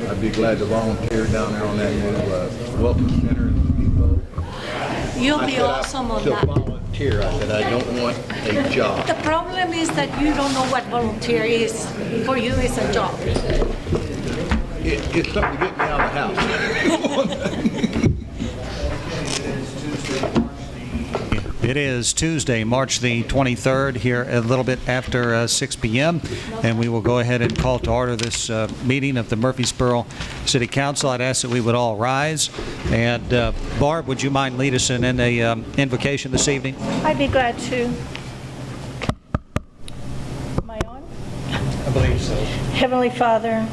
I'd be glad to volunteer down there on that new welcome center in the depot. You'll be awesome on To that. volunteer, I said, I don't want a job. The problem is that you don't know what volunteer is. For you, it's a job. It's something to get me out of the house. It is Tuesday, March the 23rd, here a little bit after 6 p.m., and we will go ahead and call to order this meeting of the Murphysboro City Council. I'd ask that we would all rise. And Barb, would you mind lead us in a invocation this evening? I'd be glad to. Am I on? I believe so. Heavenly Father,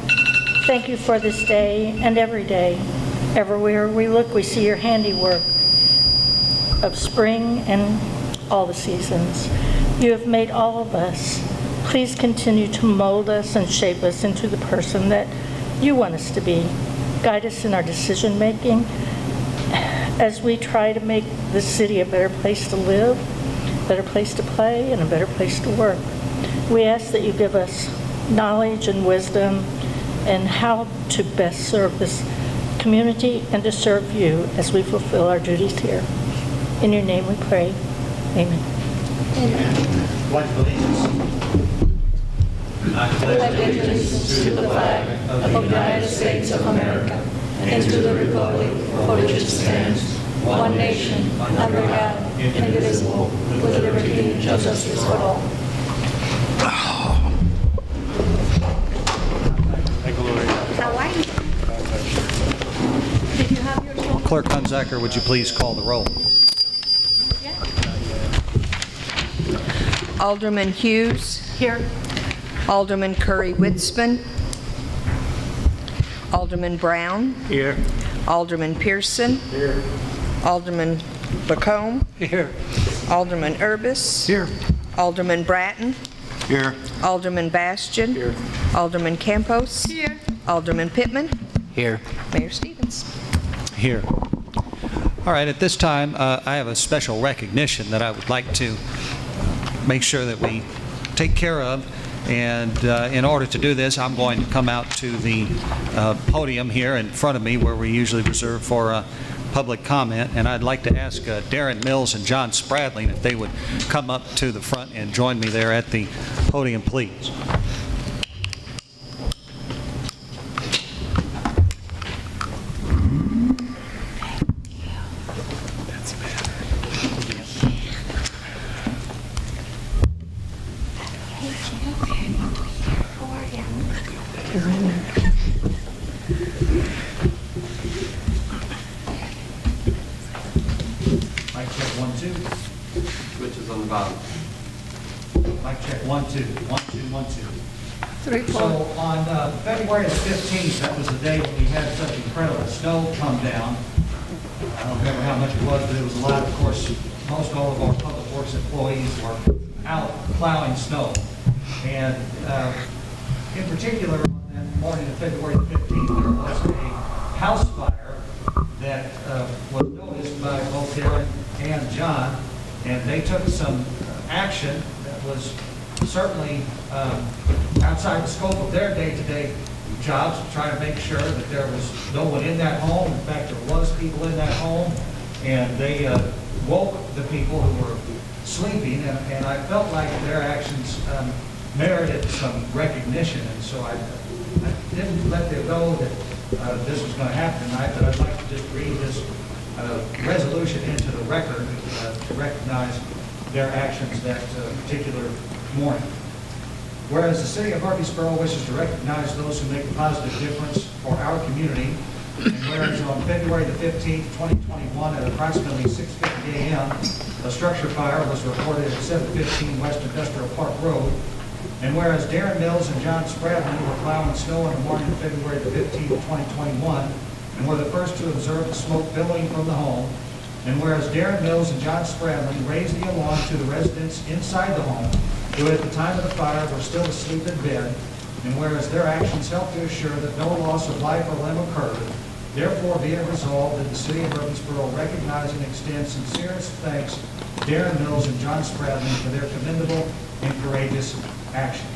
thank you for this day and every day. Everywhere we look, we see your handiwork of spring and all the seasons. You have made all of us. Please continue to mold us and shape us into the person that you want us to be. Guide us in our decision making as we try to make this city a better place to live, a better place to play, and a better place to work. We ask that you give us knowledge and wisdom and how to best serve this community and to serve you as we fulfill our duties here. In your name we pray. Amen. Pledge allegiance. I pledge allegiance to the flag of the United States of America and to the republic for which it stands, one nation, under God, indivisible, with liberty and justice for all. How are you? Did you have your phone? Clerk Hunzaker, would you please call the roll? Alderman Hughes. Here. Alderman Curry-Witzman. Alderman Brown. Here. Alderman Pearson. Here. Alderman Lacombe. Here. Alderman Urbis. Here. Alderman Bratton. Here. Alderman Bastian. Here. Alderman Campos. Here. Alderman Pittman. Here. Mayor Stevens. Here. All right, at this time, I have a special recognition that I would like to make sure that we take care of. And in order to do this, I'm going to come out to the podium here in front of me where we usually reserve for public comment. And I'd like to ask Darren Mills and John Spradling if they would come up to the front and join me there at the podium, please. Mic check 1 2. Switches on the bottom. Mic check 1 2. 1 2 1 2. 3 4. So on February the 15th, that was the day when we had such incredible snow come down. I don't remember how much it was, but it was a lot. Of course, most all of our public works employees were out plowing snow. And in particular, on that morning of February the 15th, there was a house fire that was noticed by both Darren and John, and they took some action that was certainly outside the scope of their day-to-day jobs, to try to make sure that there was no one in that home. In fact, there was people in that home, and they woke the people who were sleeping, and I felt like their actions merited some recognition, and so I didn't let it go that this was going to happen tonight, but I'd like to just read this resolution into the record to recognize their actions that particular morning. Whereas the City of Murphysboro wishes to recognize those who make a positive difference for our community, and whereas on February the 15th, 2021, at approximately 6:50 a.m., a structure fire was reported at 715 West Industrial Park Road, and whereas Darren Mills and John Spradlin were plowing snow on the morning of February the 15th, 2021, and were the first to observe the smoke billowing from the home, and whereas Darren Mills and John Spradlin raised the alarm to the residents inside the home, who at the time of the fire were still asleep in bed, and whereas their actions helped to assure that no loss of life or limb occurred, therefore be it resolved that the City of Murphysboro recognize and extend sincerest thanks to Darren Mills and John Spradlin for their commendable and courageous actions.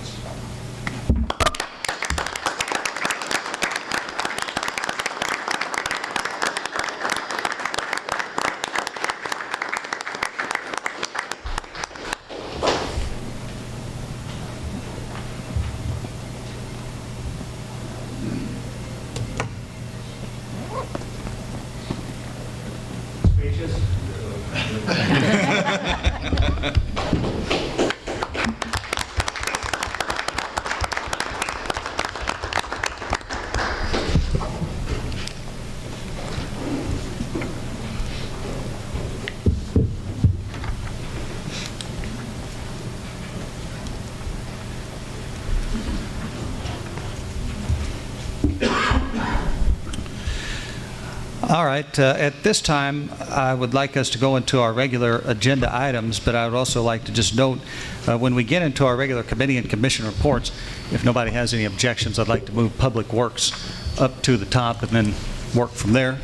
All right, at this time, I would like us to go into our regular agenda items, but I would also like to just note, when we get into our regular committee and commission reports, if nobody has any objections, I'd like to move Public Works up to the top and then work from there.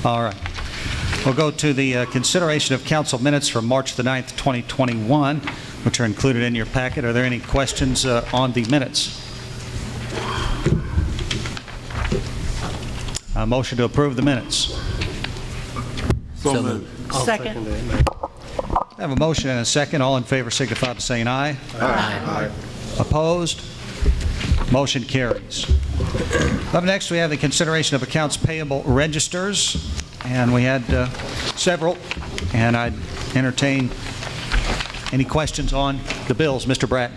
All right. We'll go to the consideration of council minutes from March the 9th, 2021, which are included in your packet. Are there any questions on the minutes? A motion to approve the minutes. So moved. Second. I have a motion and a second. All in favor signify by saying aye. Aye. Opposed? Motion carries. Up next, we have the consideration of accounts payable registers, and we had several, and I'd entertain any questions on the bills. Mr. Bratton.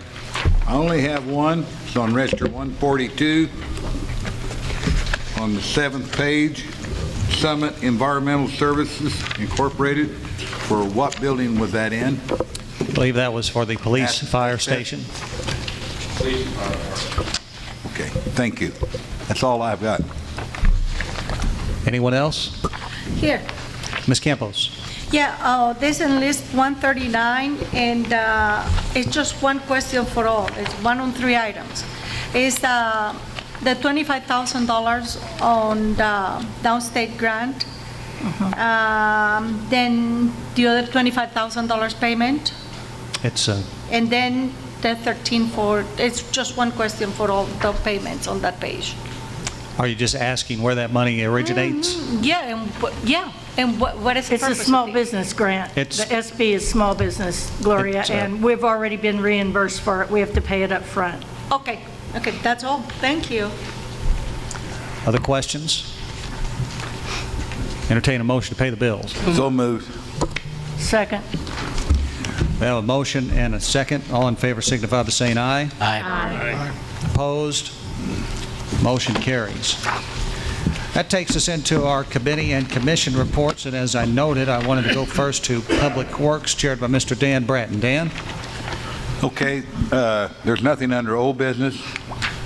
I only have one. It's on Register 142. On the 7th page, Summit Environmental Services Incorporated. For what building was that in? I believe that was for the police fire station. Okay, thank you. That's all I've got. Anyone else? Here. Ms. Campos. Yeah, this is list 139, and it's just one question for all. It's one on 3 items. It's the $25,000 on the downstate grant. Then the other $25,000 payment, It's and then the 13 for, it's just one question for all the payments on that page. are you just asking where that money originates? Yeah, and what is the It's a purpose of small it? business grant. It's- The SB is small business, Gloria, It's, and we've already been reimbursed for it. We have to pay it up front. Okay, that's all. Thank you. Other questions? Entertain a motion to pay the bills. So moved. Second. We have a motion and a second. All in favor signify by saying aye. Aye. Opposed? Motion carries. That takes us into our committee and commission reports, and as I noted, I wanted to go first to Public Works, chaired by Mr. Dan Bratton. Dan? Okay, there's nothing under old business.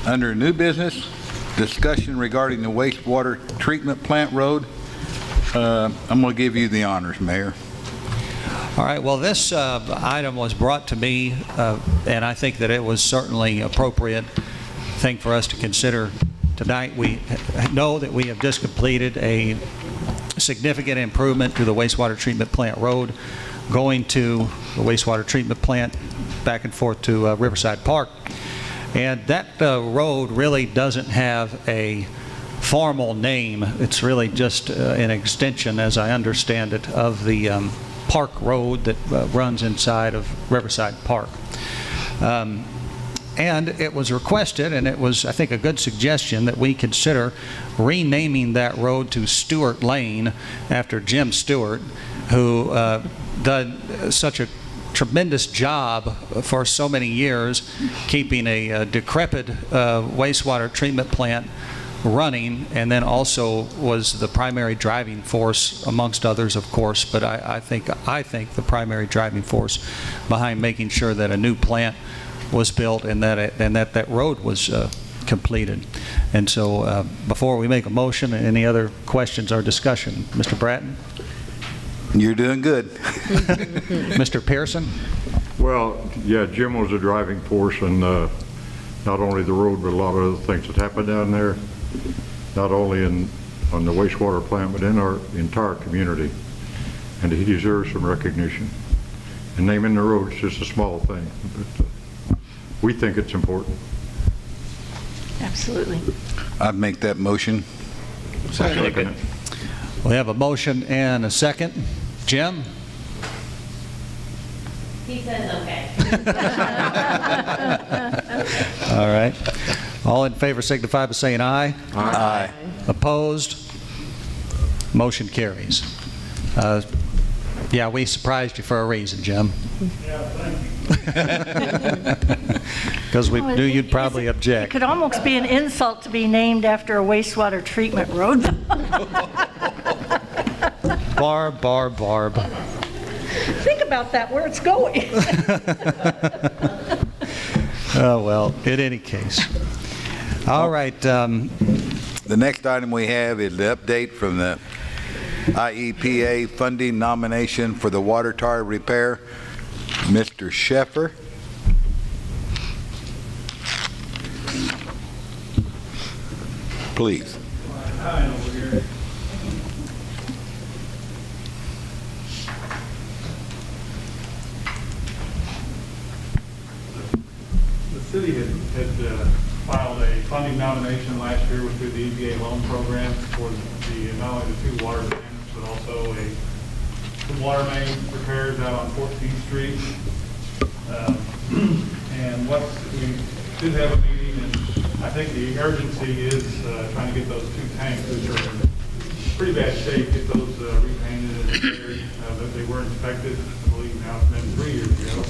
Under new business, discussion regarding the wastewater treatment plant road. I'm going to give you the honors, Mayor. All right, well, this item was brought to me, and I think that it was certainly appropriate thing for us to consider tonight. We know that we have just completed a significant improvement to the wastewater treatment plant road, going to the wastewater treatment plant back and forth to Riverside Park. And that road really doesn't have a formal name. It's really just an extension, as I understand it, of the Park Road that runs inside of Riverside Park. And it was requested, and it was, I think, a good suggestion that we consider renaming that road to Stewart Lane after Jim Stewart, who did such a tremendous job for so many years keeping a decrepit wastewater treatment plant running, and then also was the primary driving force, amongst others, of course, but I think the primary driving force behind making sure that a new plant was built and that road was completed. And so before we make a motion, any other questions or discussion? Mr. Bratton? You're doing good. Mr. Pearson? Well, yeah, Jim was a driving force, and not only the road, but a lot of other things that happened down there, not only on the wastewater plant, but in our entire community. And he deserves some recognition. And naming the road is just a small thing, but we think it's important. Absolutely. I'd make that motion. Second. We have a motion and a second. Jim? He says okay. All right. All in favor signify by saying aye. Aye. Opposed? Motion carries. Yeah, we surprised you for a reason, Jim. Because we knew you'd probably It object. could almost be an insult to be named after a wastewater treatment road. Barb. Think about that, where it's going. Oh, well, in any case. All right. The next item we have is the update from the IEPA funding nomination for the water tower repair. Mr. Sheffer. Please. The city had filed a funding nomination last year through the EPA loan program for the, not only the 2 water tanks, but also some water main repairs out on 14th Street. And we did have a meeting, and I think the urgency is trying to get those 2 tanks, which are in pretty bad shape, get those repainted and repaired. That they were inspected, I believe now it's been 3 years ago.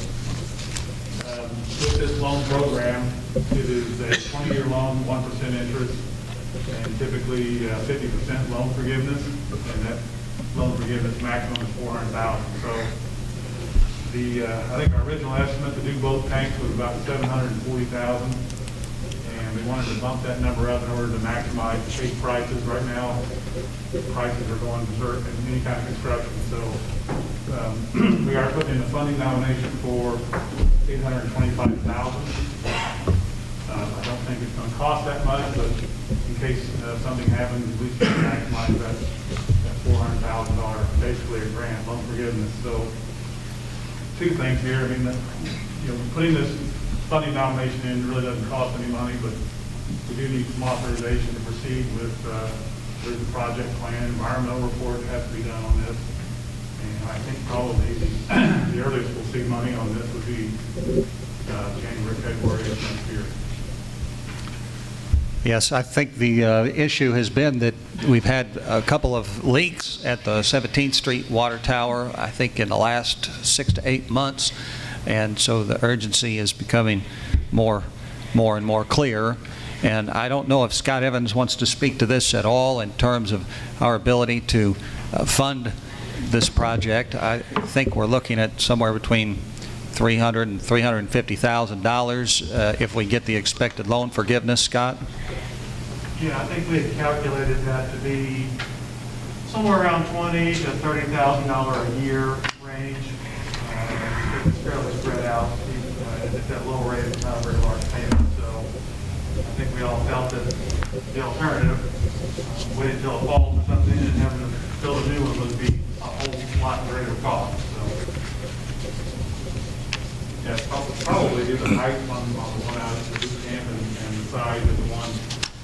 With this loan program, it is a 20-year loan, 1% interest, and typically 50% loan forgiveness, and that loan forgiveness maximum is $400,000. So I think our original estimate to do both tanks was about $740,000, and we wanted to bump that number up in order to maximize the case prices. Right now, prices are going berserk in any kind of construction, so we are putting in a funding nomination for $825,000. I don't think it's going to cost that much, but in case something happens, at least we can maximize that $400,000, basically a grant loan forgiveness. So 2 things here. I mean, putting this funding nomination in really doesn't cost any money, but we do need some authorization to proceed with the project plan. Environmental report has to be done on this. And I think probably the earliest we'll see money on this would be January, February of next year. Yes, I think the issue has been that we've had a couple of leaks at the 17th Street water tower, I think in the last 6 to 8 months, and so the urgency is becoming more and more clear. And I don't know if Scott Evans wants to speak to this at all in terms of our ability to fund this project. I think we're looking at somewhere between $300,000 and $350,000 if we get the expected loan forgiveness. Scott? Yeah, I think we had calculated that to be somewhere around $20,000 to $30,000 a year range. It's fairly spread out. At that low rate, it's not a very large payment. So I think we all felt that the alternative, wait until it falls or something and having to build a new one would be a whole lot greater cost. So Yeah, probably the height on the one out at the boot camp and the size of the one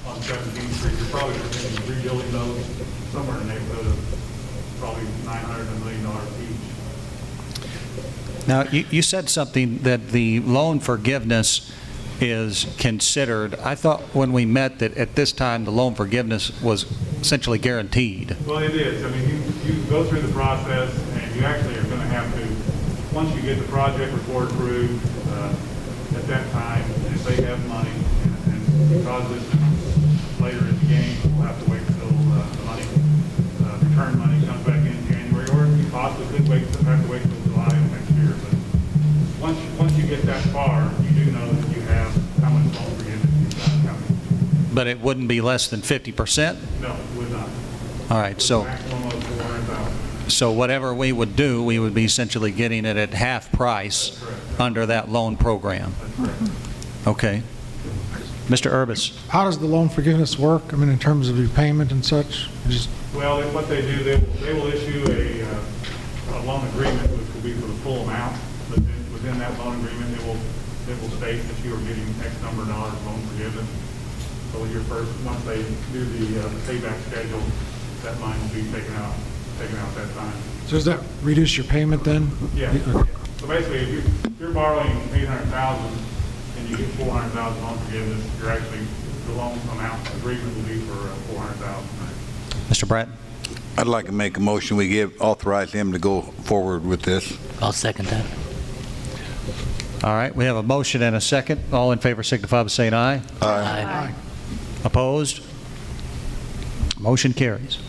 on 17th Street. You're probably looking at rebuilding those somewhere in the neighborhood of probably $900 to $1 million each. Now, you said something that the loan forgiveness is considered. I thought when we met that at this time the loan forgiveness was essentially guaranteed. Well, it is. I mean, you go through the process, and you actually are going to have to, once you get the project report approved, at that time, if they have money, and because this is later in the game, we'll have to wait until the money, return money comes back in January, or you possibly could have to wait until July of next year. But once you get that far, you do know that you have how much loan forgiveness you've got coming. But it wouldn't be less than 50%? No, it would not. All right, so Maximum of $400,000. so whatever we would do, we would be essentially getting it at half price under that loan program. That's correct. Okay. Mr. Urbis. How does the loan forgiveness work? I mean, in terms of repayment and such? Just Well, what they do, they will issue a loan agreement, which will be for the full amount. But within that loan agreement, it will state that you are getting X number of dollars loan forgiveness. So once they do the payback schedule, that money will be taken out that time. so does that reduce your payment then? Yeah. So basically, if you're borrowing $800,000 and you get $400,000 loan forgiveness, you're actually, the loan amount agreement will be for $400,000. Mr. Bratton. I'd like to make a motion we authorize him to go forward with this. I'll second that. All right, we have a motion and a second. All in favor signify by saying aye. Aye. Opposed? Motion carries.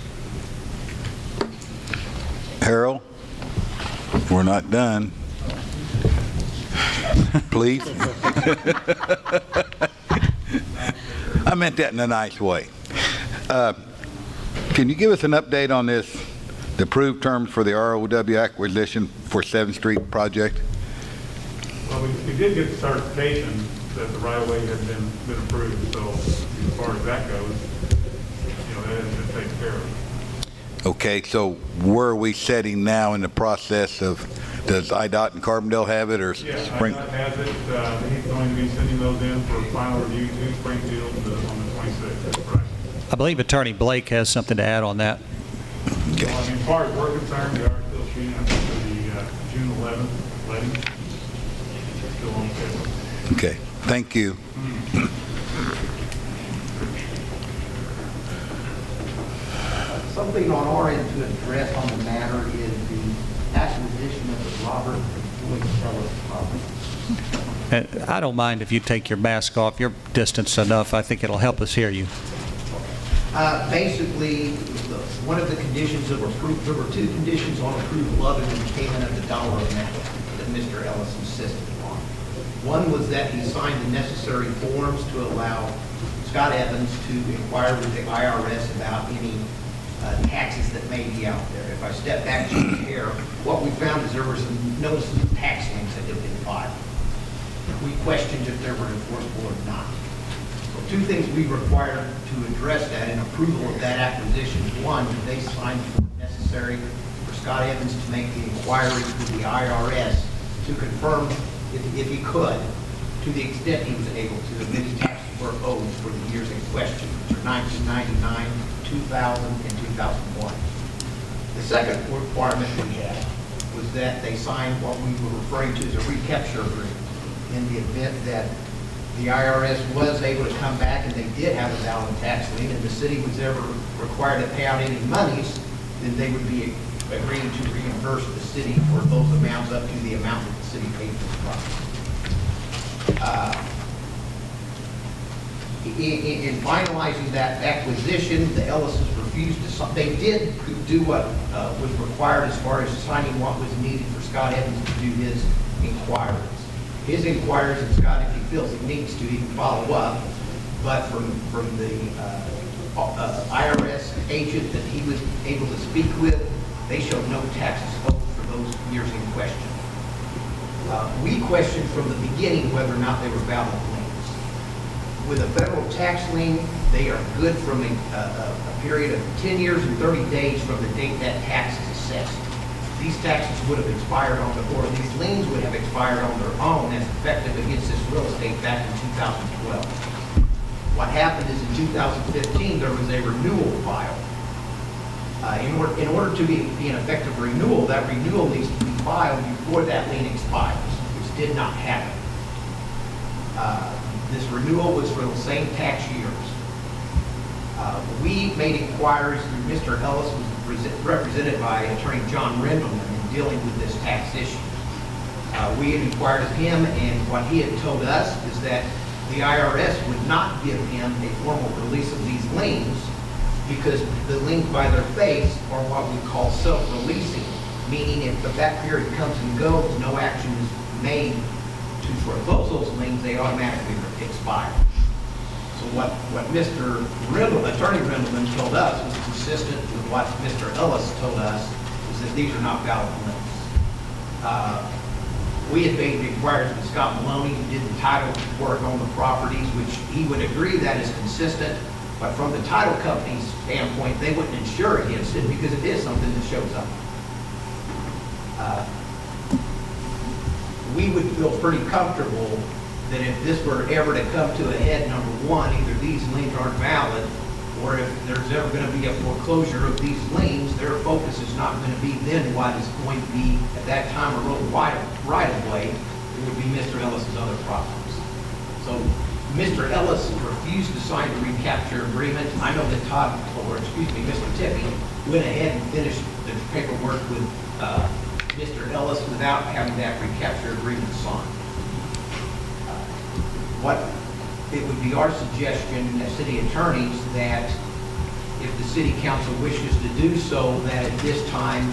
Harold, we're not done. Please. I meant that in a nice way. Can you give us an update on this, the approved terms for the ROW acquisition for 7th Street project? Well, we did get the certification that the right-of-way had been approved, so as far as that goes, that has been taken care of. Okay, so where are we setting now in the process of, does IDOT and Carbondale have it, or Yeah, Spring? IDOT has it. He's going to be sending those in for final review to Springfield on the 26th. That's right. I believe Attorney Blake has something to add on that. Okay. Well, I mean, as far as we're concerned, we are still shooting, I think, for the June 11th letting. Still on schedule. Okay, thank you. Something on our end to address on the matter is the acquisition of the Robert Floyd Fellows property. I don't mind if you take your mask off. You're distanced enough. I think it'll help us hear you. Basically, one of the conditions of approval, there were two conditions on approval other than the payment of the dollar amount that Mr. Ellis insisted upon. One was that he signed the necessary forms to allow Scott Evans to inquire with the IRS about any taxes that may be out there. If I step back to the chair, what we found is there were some notices of tax liens that had been filed. We questioned if they were enforceable or not. So two things we required to address that in approval of that acquisition. One, they signed the form necessary for Scott Evans to make the inquiry with the IRS to confirm, if he could, to the extent he was able to, that his taxes were owed for the years in question, which are 1999, 2000, and 2001. The second requirement we had was that they signed what we were referring to as a recapture agreement. In the event that the IRS was able to come back and they did have a valid tax lien and the city was ever required to pay out any monies, then they would be agreeing to reimburse the city for those amounts up to the amount that the city paid for the property. In finalizing that acquisition, the Ellises refused to, they did do what was required as far as signing what was needed for Scott Evans to do his inquiries. His inquiries, and Scott, if he feels he needs to, he can follow up, but from the IRS agent that he was able to speak with, they showed no taxes owed for those years in question. We questioned from the beginning whether or not they were valid liens. With a federal tax lien, they are good from a period of 10 years and 30 days from the date that tax is assessed. These taxes would have expired on or these liens would have expired on their own as effective against this real estate back in 2012. What happened is in 2015, there was a renewal filed. In order to be an effective renewal, that renewal needs to be filed before that lien expires, which did not happen. This renewal was for the same tax years. We made inquiries through Mr. Ellis, was represented by Attorney John Rendleman in dealing with this tax issue. We had inquired of him, and what he had told us is that the IRS would not give him a formal release of these liens because the liens by their face are what we call self-releasing, meaning if that period comes and goes, no action is made to foreclose those liens, they automatically expire. So what Attorney Rendleman told us was consistent with what Mr. Ellis told us, is that these are not valid liens. We had made inquiries with Scott Maloney, who did the title work on the properties, which he would agree that is consistent, but from the title company's standpoint, they wouldn't insure against it because it is something that shows up. We would feel pretty comfortable that if this were ever to come to a head, number one, either these liens aren't valid, or if there's ever going to be a foreclosure of these liens, their focus is not going to be then what is going to be, at that time, a road right-of-way. It would be Mr. Ellis's other properties. So Mr. Ellis refused to sign the recapture agreement. I know that Mr. Tipping went ahead and finished the paperwork with Mr. Ellis without having that recapture agreement signed. It would be our suggestion as city attorneys that if the city council wishes to do so, that at this time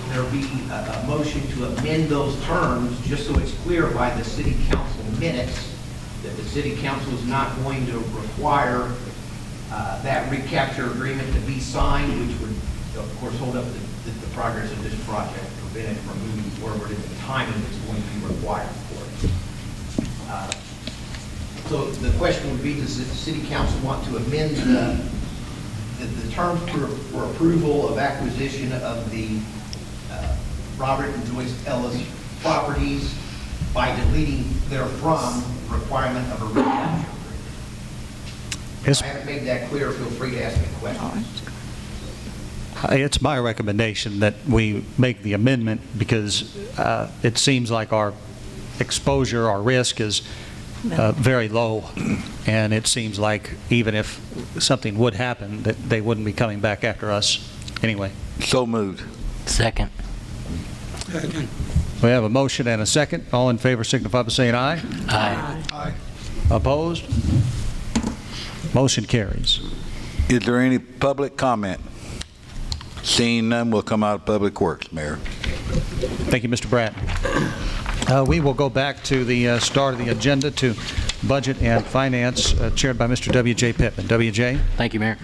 there be a motion to amend those terms just so it's clear by the city council minutes that the city council is not going to require that recapture agreement to be signed, which would, of course, hold up the progress of this project, prevent it from moving forward in the timing that's going to be required for it. So the question would be, does the city council want to amend the terms for approval of acquisition of the Robert and Joyce Ellis properties by deleting therefrom requirement of a recapture agreement? If I haven't made that clear, feel free to ask me questions. It's my recommendation that we make the amendment because it seems like our exposure, our risk is very low, and it seems like even if something would happen, that they wouldn't be coming back after us anyway. So moved. Second. We have a motion and a second. All in favor signify by saying aye. Aye. Aye. Opposed? Motion carries. Is there any public comment? Seeing none, we'll come out of Public Works, Mayor. Thank you, Mr. Bratton. We will go back to the start of the agenda to Budget and Finance, chaired by Mr. W.J. Pittman. W.J.? Thank you, Mayor.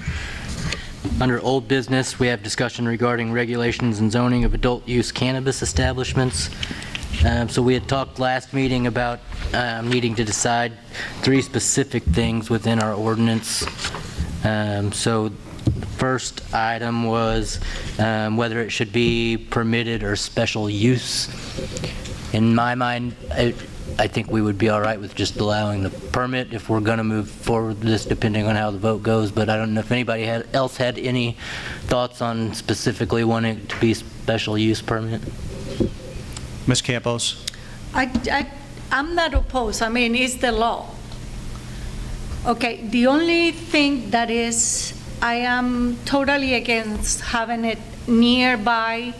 Under old business, we have discussion regarding regulations and zoning of adult use cannabis establishments. So we had talked last meeting about needing to decide 3 specific things within our ordinance. So the first item was whether it should be permitted or special use. In my mind, I think we would be all right with just allowing the permit if we're going to move forward with this, depending on how the vote goes. But I don't know if anybody else had any thoughts on specifically wanting it to be special use permit. Ms. Campos? I'm not opposed. I mean, it's the law. Okay, the only thing that is, I am totally against having it nearby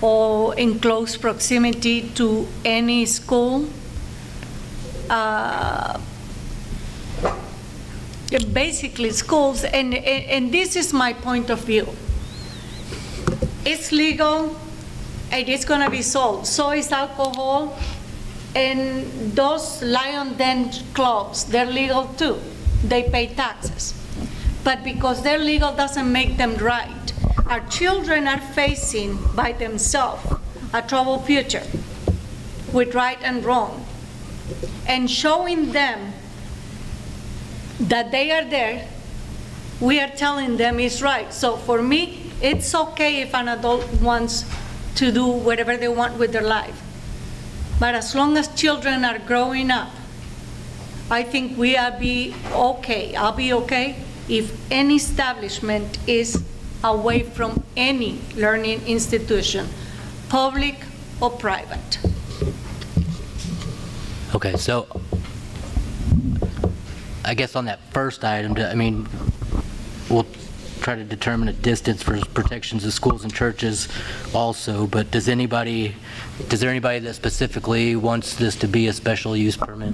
or in close proximity to any school. Basically schools, and this is my point of view. It's legal, it is going to be sold. So is alcohol, and those lion den clubs, they're legal too. They pay taxes. But because they're legal doesn't make them right. Our children are facing by themselves a troubled future with right and wrong. And showing them that they are there, we are telling them it's right. So for me, it's okay if an adult wants to do whatever they want with their life. But as long as children are growing up, I think I'll be okay if any establishment is away from any learning institution, public or private. Okay, so I guess on that first item, I mean, we'll try to determine a distance for protections of schools and churches also, but is there anybody that specifically wants this to be a special use permit?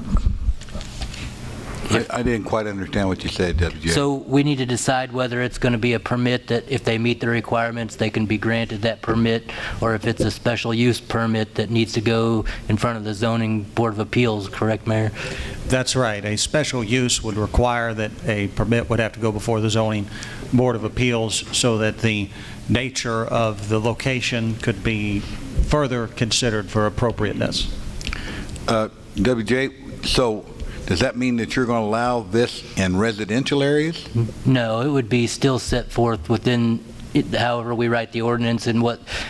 I didn't quite understand what you said, W.J. So we need to decide whether it's going to be a permit that if they meet the requirements, they can be granted that permit, or if it's a special use permit that needs to go in front of the Zoning Board of Appeals, correct, Mayor? That's right. A special use would require that a permit would have to go before the Zoning Board of Appeals so that the nature of the location could be further considered for appropriateness. W.J., so does that mean that you're going to allow this in residential areas? No, it would be still set forth within however we write the ordinance and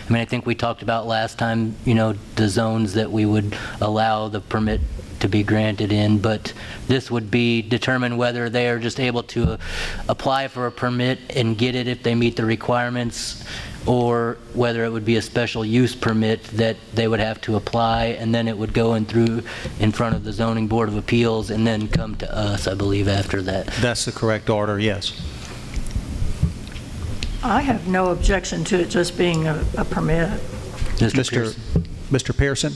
I think we talked about last time, the zones that we would allow the permit to be granted in, but this would be determine whether they are just able to apply for a permit and get it if they meet the requirements, or whether it would be a special use permit that they would have to apply, and then it would go in front of the Zoning Board of Appeals and then come to us, I believe, after that. That's the correct order, yes. I have no objection to it just being a permit. Mr. Pearson?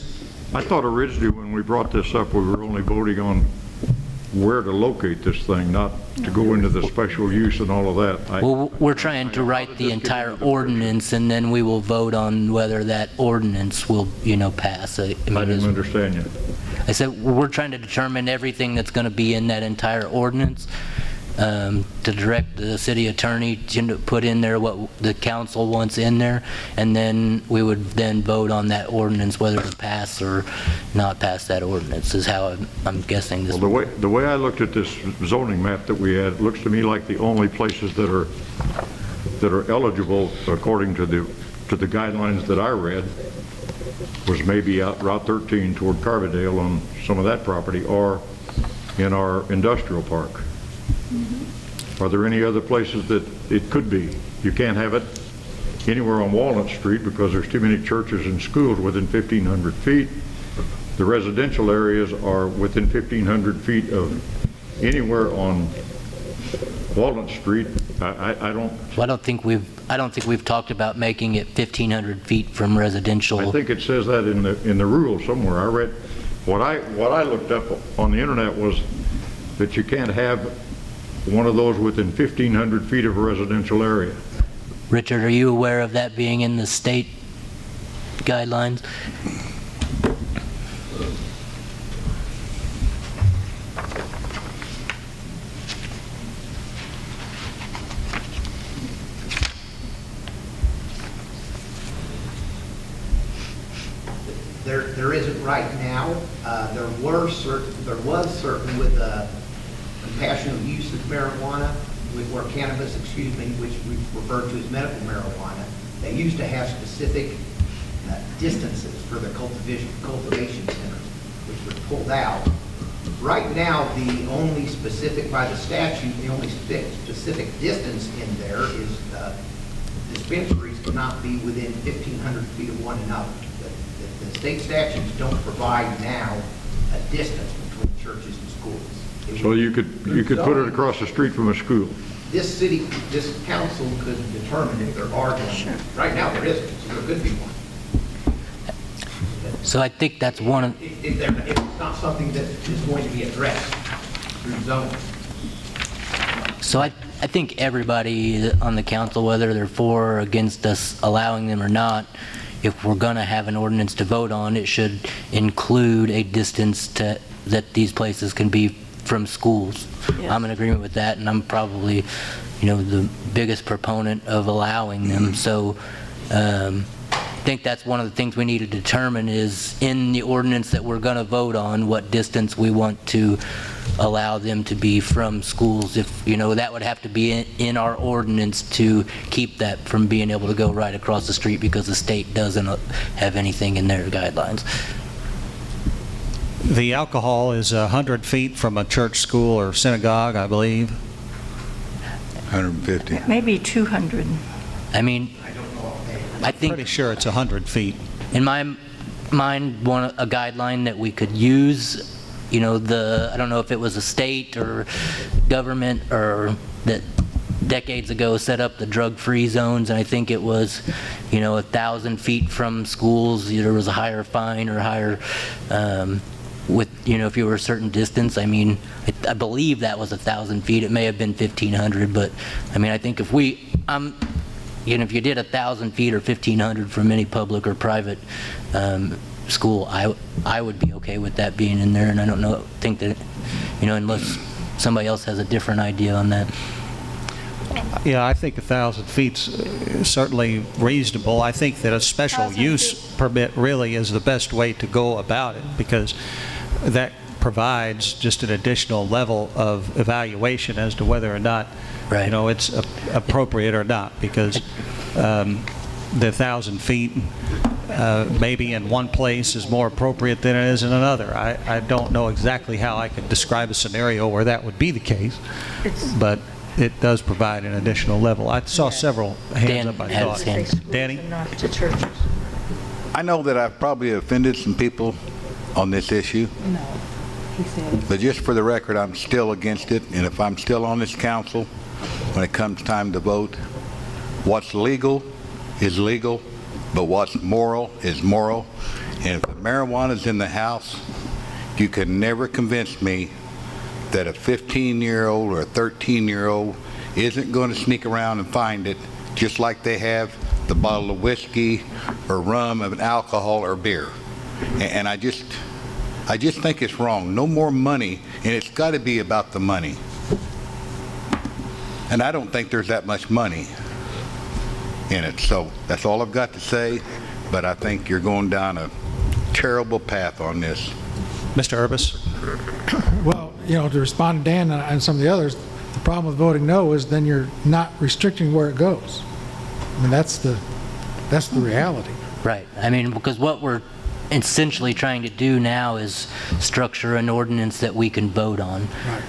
I thought originally when we brought this up, we were only voting on where to locate this thing, not to go into the special use and all of that. Well, we're trying to write the entire ordinance, and then we will vote on whether that ordinance will, pass. I didn't understand you. I said we're trying to determine everything that's going to be in that entire ordinance, to direct the city attorney to put in there what the council wants in there, and then we would then vote on that ordinance, whether to pass or not pass that ordinance, is how I'm guessing this. Well, the way I looked at this zoning map that we had, it looks to me like the only places that are eligible according to the guidelines that I read was maybe out Route 13 toward Carbondale on some of that property, or in our industrial park. Are there any other places that it could be? You can't have it anywhere on Walnut Street because there's too many churches and schools within 1,500 feet. The residential areas are within 1,500 feet of anywhere on Walnut Street. I don't. Well, I don't think we've talked about making it 1,500 feet from residential. I think it says that in the rules somewhere. I read what I looked up on the internet was that you can't have one of those within 1,500 feet of a residential area. Richard, are you aware of that being in the state guidelines? There isn't right now. There was certain with compassionate use of marijuana, or cannabis, which we refer to as medical marijuana. They used to have specific distances for the cultivation centers, which were pulled out. Right now, the only specific, by the statute, the only specific distance in there is dispensaries cannot be within 1,500 feet of one another. The state statutes don't provide now a distance between churches and schools. So you could put it across the street from a school. This council could determine if there are one. Sure. Right now there isn't, so there could be one. So I think that's one of... If it's not something that is going to be addressed through zoning. So I think everybody on the council, whether they're for or against us allowing them or not, if we're going to have an ordinance to vote on, it should include a distance that these places can be from schools. Yes. I'm in agreement with that, and I'm probably, the biggest proponent of allowing them. So I think that's one of the things we need to determine is in the ordinance that we're going to vote on, what distance we want to allow them to be from schools. If, that would have to be in our ordinance to keep that from being able to go right across the street because the state doesn't have anything in their guidelines. The alcohol is 100 feet from a church, school, or synagogue, I believe. 150. Maybe 200. I mean, I think... Pretty sure it's 100 feet. In my mind, a guideline that we could use, I don't know if it was a state or government or that decades ago set up the drug-free zones, and I think it was, 1,000 feet from schools, there was a higher fine or higher, if you were a certain distance. I mean, I believe that was 1,000 feet. It may have been 1,500, but I mean, I think if if you did 1,000 feet or 1,500 from any public or private school, I would be okay with that being in there, and I think that, unless somebody else has a different idea on that. Yeah, I think 1,000 feet's certainly reasonable. I think that a special use permit really is the best way to go about it, because that provides just an additional level of evaluation as to whether or not it's appropriate or not, because the 1,000 feet maybe in one place is more appropriate than it is in another. I don't know exactly how I could describe a scenario where that would be the case, but it does provide an additional level. I saw several hands up, I thought. Danny? Not to churches. I know that I've probably offended some people on this issue. No, he said. But just for the record, I'm still against it, and if I'm still on this council, when it comes time to vote, what's legal is legal, but what's moral is moral. And if the marijuana's in the house, you can never convince me that a 15-year-old or a 13-year-old isn't going to sneak around and find it, just like they have the bottle of whiskey or rum of an alcohol or beer. And I just think it's wrong. No more money, and it's got to be about the money. And I don't think there's that much money in it. So that's all I've got to say, but I think you're going down a terrible path on this. Mr. Urbis? Well, to respond to Dan and some of the others, the problem with voting no is then you're not restricting where it goes. I mean, that's the reality. Right. I mean, because what we're essentially trying to do now is structure an ordinance that we can vote on. Right.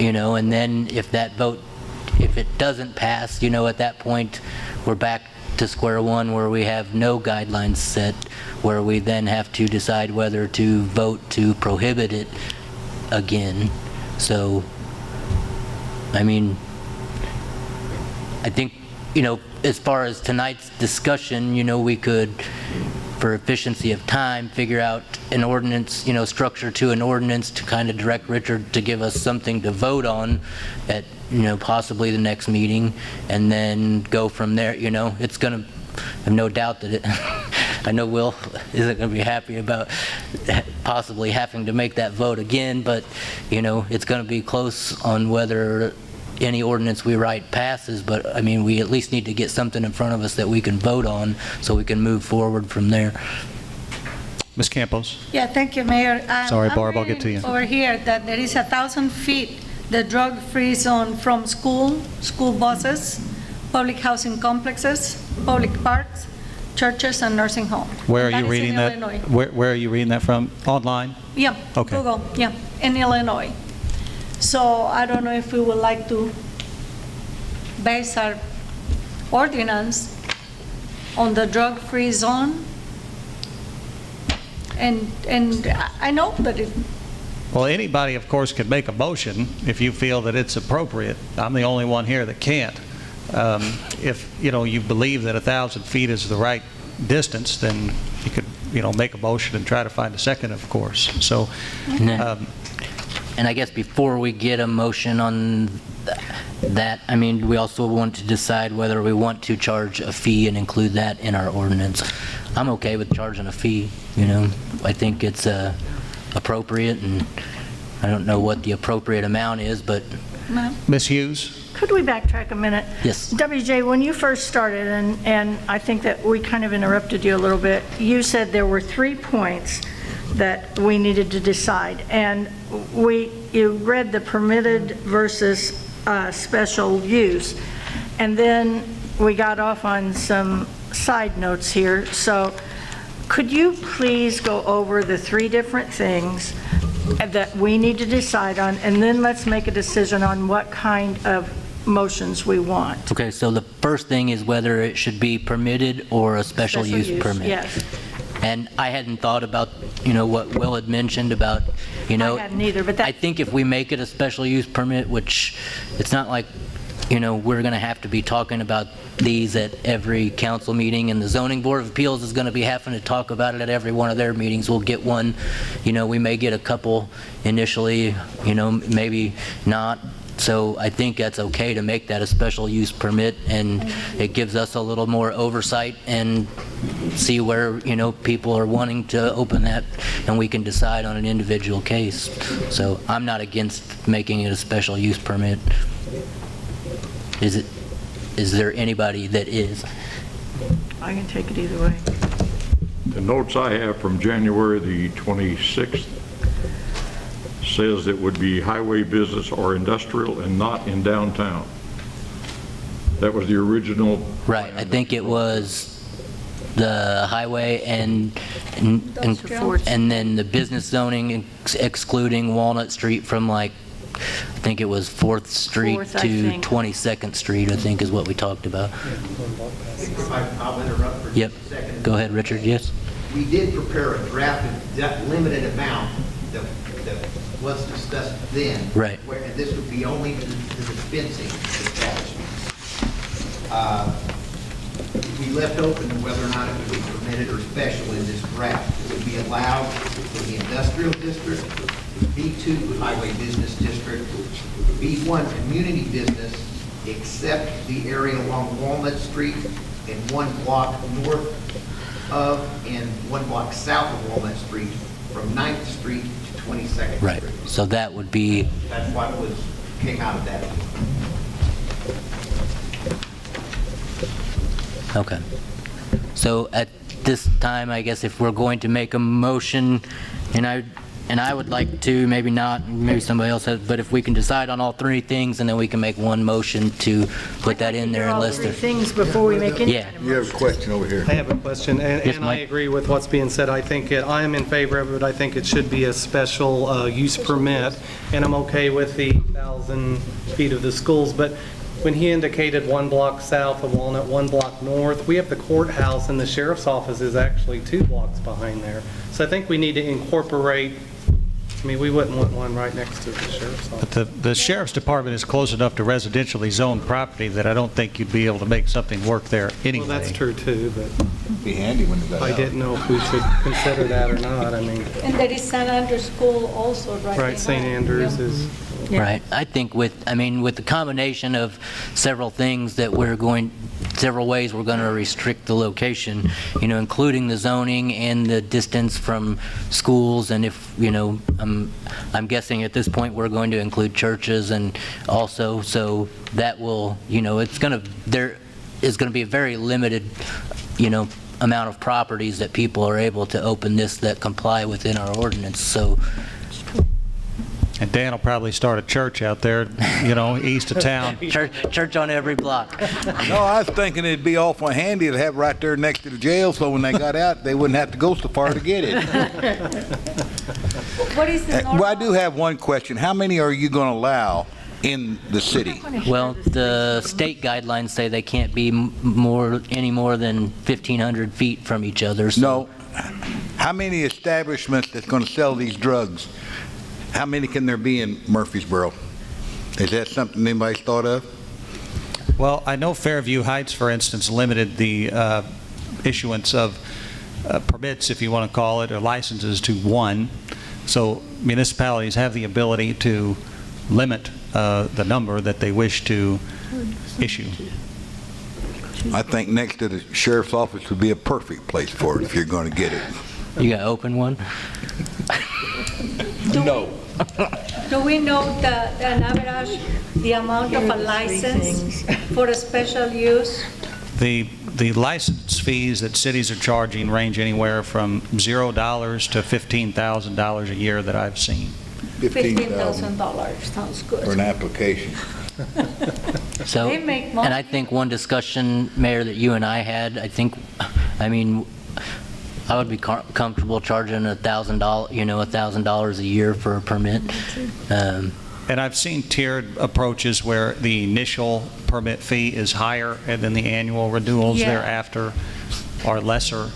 And then if it doesn't pass, at that point, we're back to square one where we have no guidelines set, where we then have to decide whether to vote to prohibit it again. So, I mean, I think, as far as tonight's discussion, we could, for efficiency of time, figure out an ordinance, structure to an ordinance to kind of direct Richard to give us something to vote on at, possibly the next meeting, and then go from there. It's going to, I have no doubt that I know Will isn't going to be happy about possibly having to make that vote again, but, it's going to be close on whether any ordinance we write passes, but I mean, we at least need to get something in front of us that we can vote on so we can move forward from there. Ms. Campos? Yeah, thank you, Mayor. Sorry, I'm Barb, I'll get to you. Over here, that there is 1,000 feet, the drug-free zone from school buses, public housing complexes, public parks, churches, and nursing homes. Where are That you is in reading that? Illinois. Where are you reading that from? Online? Yeah, Okay. Google, yeah, in Illinois. So I don't know if we would like to base our ordinance on the drug-free zone. And I know that it, Well, anybody, of course, could make a motion if you feel that it's appropriate. I'm the only one here that can't. If, you believe that 1,000 feet is the right distance, then you could, make a motion and try to find a second, of course. So, And I guess before we get a motion on that, I mean, we also want to decide whether we want to charge a fee and include that in our ordinance. I'm okay with charging a fee, I think it's appropriate, and I don't know what the appropriate amount is, but... Ms. Hughes? Could we backtrack a minute? Yes. WJ, when you first started, and I think that we kind of interrupted you a little bit, you said there were 3 points that we needed to decide. And you read the permitted versus special use. And then we got off on some side notes here. So could you please go over the 3 different things that we need to decide on, and then let's make a decision on what kind of motions we want. Okay, so the first thing is whether it should be permitted or a special use permit. Yes. And I hadn't thought about, what Will had mentioned about, I hadn't either, but I think if we make it a special use permit, which it's not like, we're going to have to be talking about these at every council meeting, and the Zoning Board of Appeals is going to be having to talk about it at every one of their meetings. We'll get one, we may get a couple initially, maybe not. So I think that's okay to make that a special use permit, and it gives us a little more oversight and see where, people are wanting to open that, and we can decide on an individual case. So I'm not against making it a special use permit. Is there anybody that is? I can take it either way. The notes I have from January the 26th says it would be highway, business, or industrial, and not in downtown. That was the original. Right, I think it was the highway and then the business zoning excluding Walnut Street from I think it was 4th Street 4th, I to think. 22nd Street, I think is what we talked about. I'll interrupt for Yep, just a second. go ahead, Richard, yes? We did prepare a draft of that limited amount that was discussed then. Right. And this would be only to the dispensing establishments. We left open whether or not it would be permitted or special in this draft. It would be allowed in the industrial district, B2 highway business district, B1 community business, except the area along Walnut Street and 1 block north of and 1 block south of Walnut Street from 9th Street to 22nd Right, Street. so that would be, That's what was came out of that. Okay. So at this time, I guess if we're going to make a motion, and I would like to, maybe not, maybe somebody else has, but if we can decide on all three things, and then we can make one motion to put that in there All unless three there... things before we make any Yeah. kind of You have a question over here. I have a question, and Yes, and I Mike. agree with what's being said. I think, I am in favor of it. I think it should be a special use permit, and I'm okay with the 1,000 feet of the schools, but when he indicated 1 block south of Walnut, 1 block north, we have the courthouse, and the sheriff's office is actually 2 blocks behind there. So I think we need to incorporate, I mean, we wouldn't want one right next to the sheriff's office. But the sheriff's department is close enough to residentially zoned property that I don't think you'd be able to make something work there anyway. Well, that's true too, but Be handy when it got I out. didn't know if we should consider that or not. I mean, And there is St. Andrew's School also right right, St. behind. Andrews Yeah. is, Right. I think with the combination of several things that several ways we're going to restrict the location, including the zoning and the distance from schools, and if, I'm guessing at this point we're going to include churches and also, so that will, there is going to be a very limited, amount of properties that people are able to open this that comply within our ordinance, so... And Dan will probably start a church out there, east of town. Church on every block. No, I was thinking it'd be awful handy to have right there next to the jail, so when they got out, they wouldn't have to go so far to get it. What is the normal? Well, I do have one question. How many are you going to allow in the city? Well, the state guidelines say they can't be any more than 1,500 feet from each other. So No. How many establishments that's going to sell these drugs? How many can there be in Murphysboro? Is that something anybody's thought of? Well, I know Fairview Heights, for instance, limited the issuance of permits, if you want to call it, or licenses to 1. So municipalities have the ability to limit the number that they wish to issue. I think next to the sheriff's office would be a perfect place for it if you're going to get it. you got to open one? No. Do we know an average, the amount of a license for a special use? The license fees that cities are charging range anywhere from $0 to $15,000 a year that I've seen. $15,000, sounds for an good. application. So, They make money. and I think one discussion, Mayor, that you and I had, I would be comfortable charging $1,000 a year for a permit. And I've seen tiered approaches where the initial permit fee is higher and then the annual renewals Yeah. thereafter are lesser.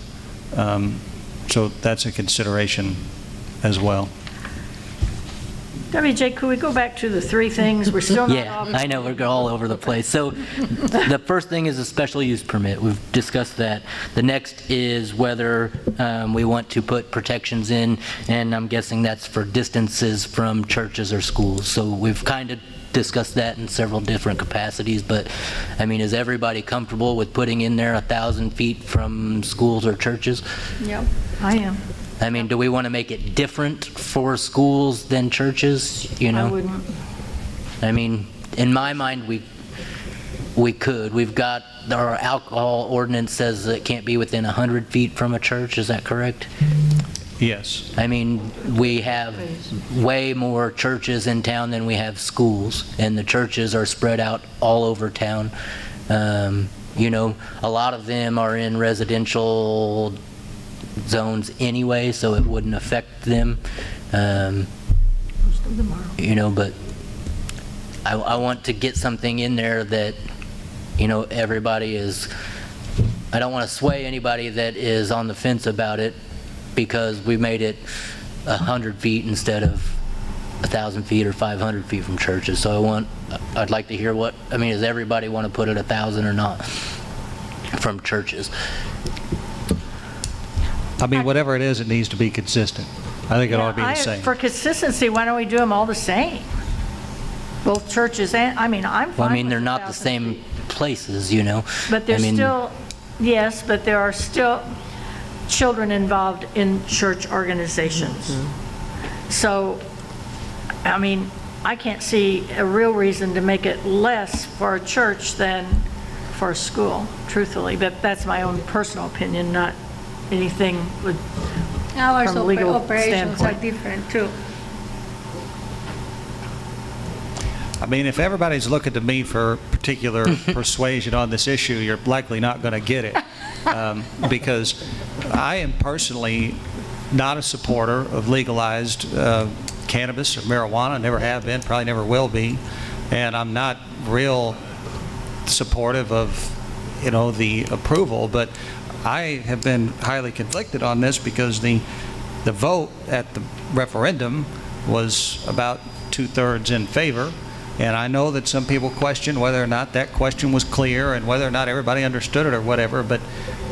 So that's a consideration as well. WJ, could we go back to the 3 things? We're still not Yeah, off. I know, we're all over the place. So the first thing is a special use permit. We've discussed that. The next is whether we want to put protections in, and I'm guessing that's for distances from churches or schools. So we've kind of discussed that in several different capacities, but, is everybody comfortable with putting in there 1,000 feet from schools or churches? Yep, I am. Do we want to make it different for schools than churches, I wouldn't. In my mind, we could. We've got, our alcohol ordinance says it can't be within 100 feet from a church, is that correct? Yes. We have way more churches in town than we have schools, and the churches are spread out all over town. A lot of them are in residential zones anyway, so it wouldn't affect them. But I want to get something in there that, everybody is, I don't want to sway anybody that is on the fence about it because we made it 100 feet instead of 1,000 feet or 500 feet from churches. So I'd like to hear does everybody want to put it 1,000 or not from churches? Whatever it is, it needs to be consistent. I think it ought to be the same. For consistency, why don't we do them all the same? Both churches and, I'm fine Well, with they're not the 1,000 same feet. places, But there's still, yes, but there are still children involved in church organizations. So, I can't see a real reason to make it less for a church than for a school, truthfully. But that's my own personal opinion, not anything with, Our from a legal operations are standpoint. different too. I mean, if everybody's looking to me for particular persuasion on this issue, you're likely not going to get it. Because I am personally not a supporter of legalized cannabis or marijuana, never have been, probably never will be. And I'm not real supportive of, the approval, but I have been highly conflicted on this because the vote at the referendum was about 2/3 in favor. And I know that some people question whether or not that question was clear and whether or not everybody understood it or whatever, but,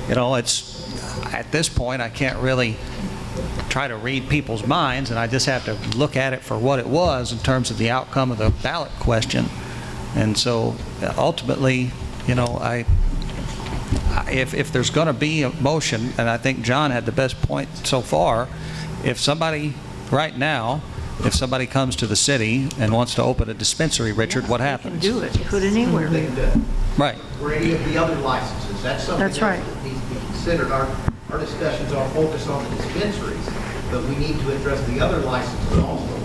it's, at this point, I can't really try to read people's minds, and I just have to look at it for what it was in terms of the outcome of the ballot question. And so, ultimately, if there's going to be a motion, and I think John had the best point so far, if somebody comes to the city and wants to open a dispensary, Richard, what happens? Do it, put it anywhere. They can do it. Right. Or any of the other licenses, that's something else That's right. that needs to be considered. Our discussions are focused on the dispensaries, but we need to address the other licenses also.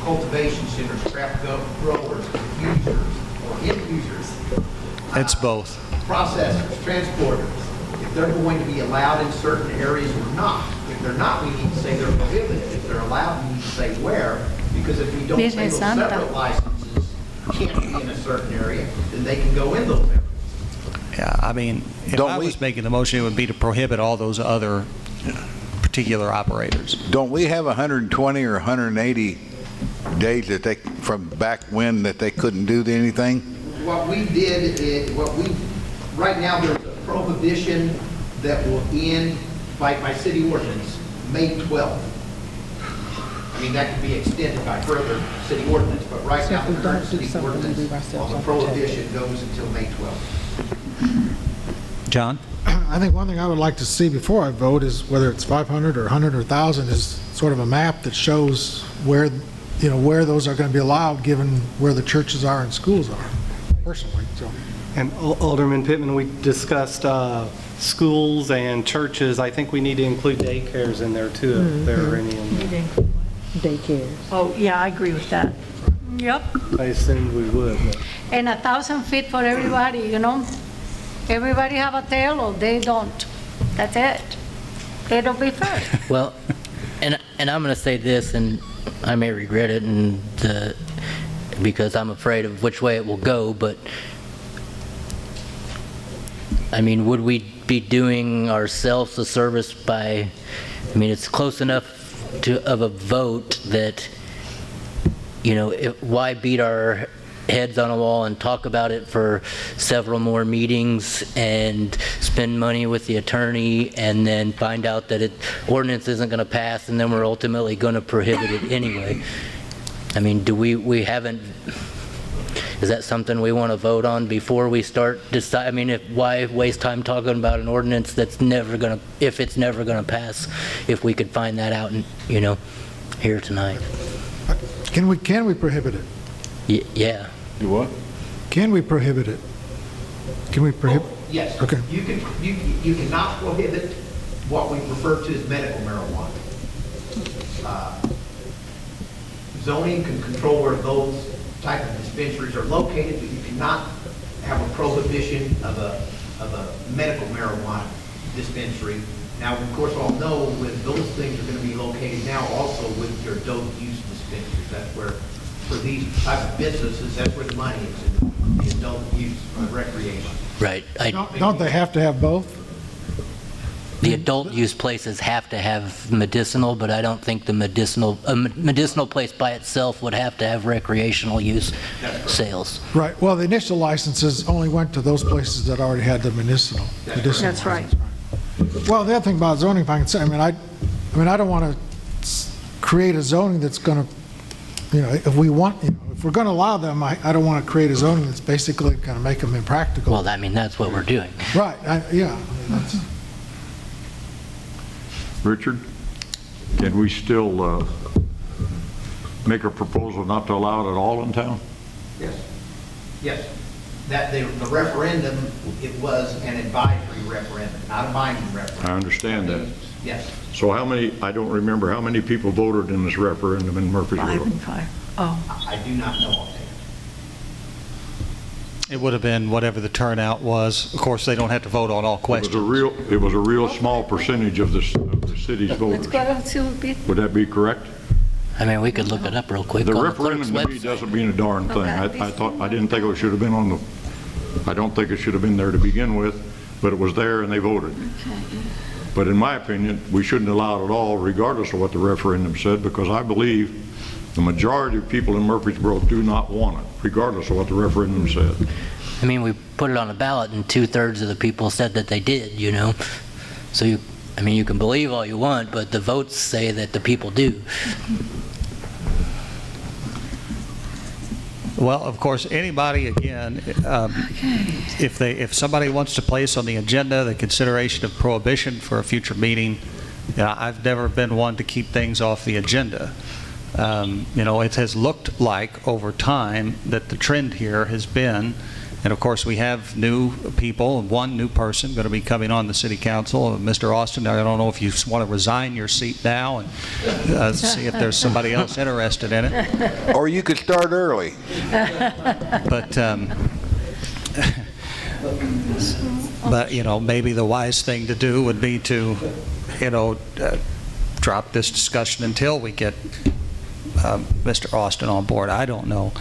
Cultivation centers, craft growers, diffusers, or infusers. It's both. Processors, transporters, if they're going to be allowed in certain areas or not. If they're not, we need to say they're prohibited. If they're allowed, we need to say where, because if we don't say Business those Santa. separate licenses can't be in a certain area, then they can go in those areas. Yeah, I mean, if I was making the motion, it would be to prohibit all those other particular operators. Don't we have 120 or 180 days that from back when that they couldn't do anything? What we did is, right now there's a prohibition that will end by city ordinance, May 12th. I mean, that could be extended by further city ordinance, but right now the current city ordinance on the prohibition goes until May 12th. John? I think one thing I would like to see before I vote is whether it's 500 or 100 or 1,000 is sort of a map that shows where those are going to be allowed given where the churches are and schools are, personally, so. And Alderman Pittman, we discussed schools and churches. I think we need to include daycares in there too, if there are any in there. Daycares. Oh, yeah, I agree with that. Yep. I assumed we would. but- And 1,000 feet for everybody, Everybody have a tail or they don't. That's it. It'll be fair. Well, and I'm going to say this, and I may regret it, and because I'm afraid of which way it will go, but I mean, would we be doing ourselves a service by, it's close enough of a vote that, why beat our heads on a wall and talk about it for several more meetings and spend money with the attorney and then find out that ordinance isn't going to pass and then we're ultimately going to prohibit it anyway. I mean, we haven't, is that something we want to vote on before we start decide? Why waste time talking about an ordinance that's never going to, if it's never going to pass, if we could find that out, here tonight? Can we prohibit it? Yeah. Do what? Can we prohibit it? Can we prohibit? Yes. Okay. You cannot prohibit what we refer to as medical marijuana. Zoning can control where those type of dispensaries are located, but you cannot have a prohibition of a medical marijuana dispensary. Now, of course, all know when those things are going to be located now also with your adult use dispensaries. That's where, for these type of businesses, that's where the money is, in the adult use recreation. Right. Don't they have to have both? The adult use places have to have medicinal, but I don't think a medicinal place by itself would have to have recreational use sales. Right. Well, the initial licenses only went to those places that already had the medicinal. That's right. Well, the other thing about zoning, if I can say, I don't want to create a zoning that's going to, if we're going to allow them, I don't want to create a zoning that's basically going to make them impractical. Well, that's what we're doing. Right. Yeah. Richard, can we still make a proposal not to allow it at all in town? Yes. Yes. That the referendum, it was an advisory referendum, not a binding referendum. I understand that. Yes. So how many, I don't remember, how many people voted in this referendum in Murphysboro? 5 and 5. Oh, I do not know offhand. It would have been whatever the turnout was. Of course, they don't have to vote on all questions. It was a real small percentage of the city's voters. Would that be correct? I mean, we could look it up real quick The on the referendum clerk's to me website. doesn't mean a darn thing. I didn't think it should have been on the, I don't think it should have been there to begin with, but it was there and they voted. But in my opinion, we shouldn't allow it at all, regardless of what the referendum said, because I believe the majority of people in Murphysboro do not want it, regardless of what the referendum said. I mean, we put it on a ballot and 2/3 of the people said that they did, you know? So you can believe all you want, but the votes say that the people do. Well, of course, anybody, again, if somebody wants to place on the agenda the consideration of prohibition for a future meeting, I've never been one to keep things off the agenda. It has looked like over time that the trend here has been, and of course we have new people, one new person going to be coming on the city council, Mr. Austin. I don't know if you want to resign your seat now and see if there's somebody else interested in it. Or you could start early. But maybe the wise thing to do would be to, drop this discussion until we get Mr. Austin on board. I don't know.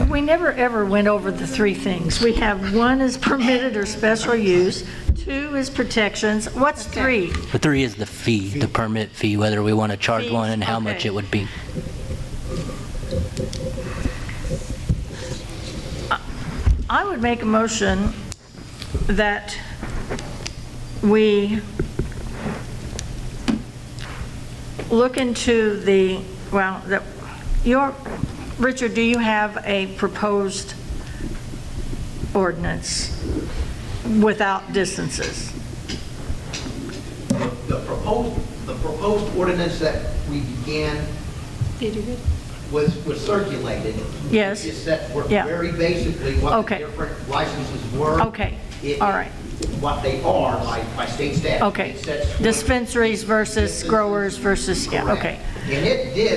we never ever went over the 3 things. We have 1 is permitted or special use, 2 is protections. What's 3? The 3 is the fee, the permit fee, whether we want to charge Fees, one and how much okay. it would be. I would make a motion that we look into Richard, do you have a proposed ordinance without distances? The proposed ordinance that we began was circulated. Yes. Just set were Yeah. very basically what Okay. the different licenses were. Okay, all right. What they are by state statute. Okay. It sets forth- Dispensaries versus growers versus, yeah, Correct. okay. And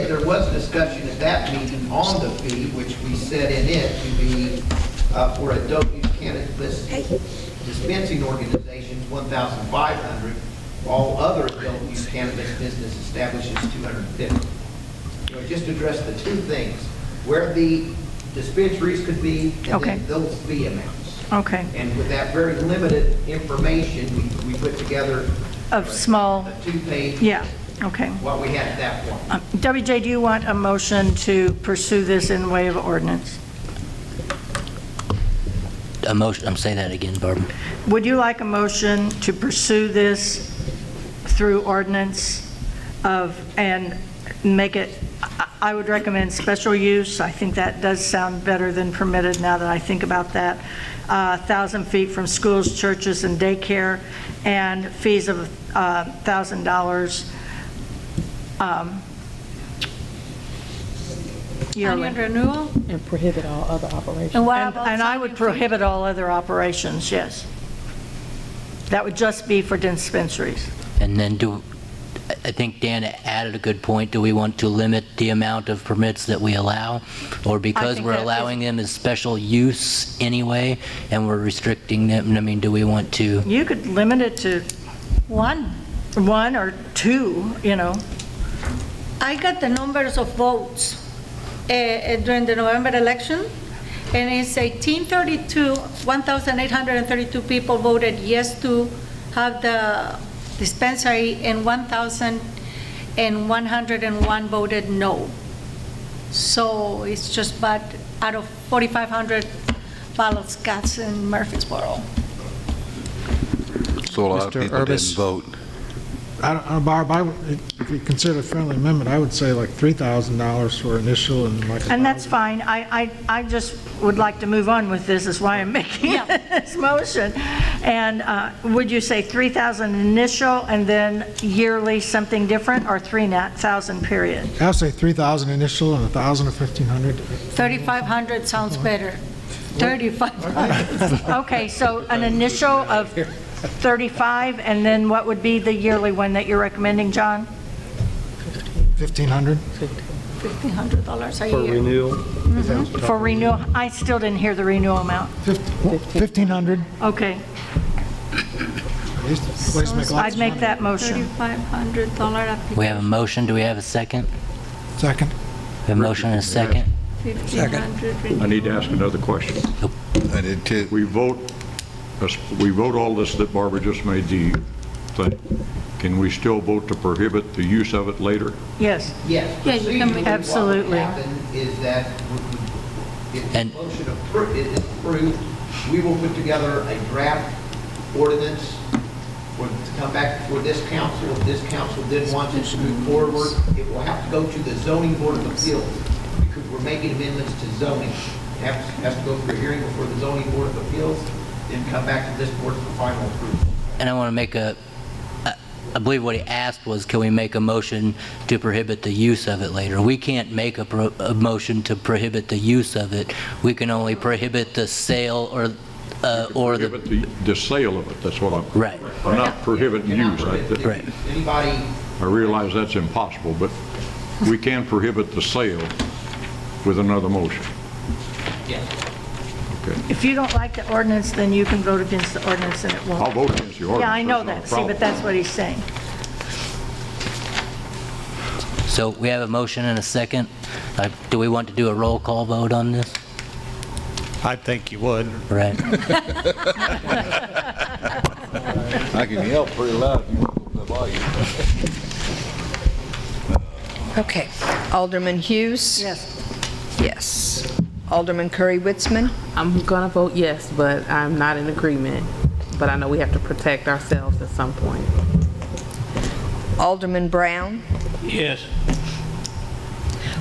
there was discussion at that meeting on the fee, which we said in it to be for adult use cannabis dispensing organizations, $1,500. All other adult use cannabis business establishes $250. Just address the 2 things, where the dispensaries could be and Okay. then those fee amounts. Okay. And with that very limited information, we put together Of small, a 2-page, yeah, okay. what we had at that point. WJ, do you want a motion to pursue this in way of ordinance? A motion, say that again, Barbara. Would you like a motion to pursue this through ordinance and make it, I would recommend special use. I think that does sound better than permitted now that I think about that. 1,000 feet from schools, churches, and daycare, and fees of $1,000 yearly. Annual renewal? And prohibit all other operations. And what about And I would signing fee? prohibit all other operations, yes. That would just be for dispensaries. And then I think Dan added a good point. Do we want to limit the amount of permits that we allow? Or because think we're that allowing them as special use anyway, and we're restricting them, I mean, do we want to? You could limit it to 1. 1 or 2, I got the numbers of votes during the November election, and it's 1,832 people voted yes to have the dispensary, and 1,101 voted no. So it's just about out of 4,500 ballots cast in Murphysboro. So a lot of Mr. people Urbis. didn't vote. Barb, if you consider a friendly amendment, I would say like $3,000 for initial and like. And that's fine. I just would like to move on with this, is why I'm making this motion. And would you say 3,000 initial and then yearly something different, or 3,000 period? I would say 3,000 initial and 1,000 or 1,500. 3,500 sounds better. 3,500. Okay, so an initial of 35, and then what would be the yearly one that you're recommending, John? 1,500. $1,500 a For year. renewal. For renewal, I still didn't hear the renewal amount. 1,500. Okay, Place make lots I'd of make money. that motion. $3,500 application. We have a motion, do we have a second? Second. We have a motion and a second? 1,500. I need to ask another question. I did too. We vote all this that Barbara just made the thing. Can we still vote to prohibit the use of it later? Yes. Yes. Yeah, you can make- Procedurally, Absolutely. What would happen is that if the And- motion is approved, we will put together a draft ordinance to come back before this council. If this council then wants it to move forward, it will have to go to the zoning board of appeals, because we're making amendments to zoning. It has to go through a hearing before the zoning board of appeals, then come back to this board for final approval. And I want to make I believe what he asked was, can we make a motion to prohibit the use of it later? We can't make a motion to prohibit the use of it. We can only prohibit the sale or the... Prohibit the sale of it, that's what I'm... Right. I'm not prohibiting use. Right. Anybody, I realize that's impossible, but we can prohibit the sale with another motion. yes. Okay. If you don't like the ordinance, then you can vote against the ordinance and it won't. I'll vote against the ordinance. Yeah, I know That's not a that. See, but problem. that's what he's saying. So we have a motion and a second. Do we want to do a roll call vote on this? I think you would. Right. I can yell pretty loud if you want the volume. Okay. Alderman Hughes? Yes. Yes. Alderman Curry-Witzman? I'm going to vote yes, but I'm not in agreement. But I know we have to protect ourselves at some point. Alderman Brown? Yes.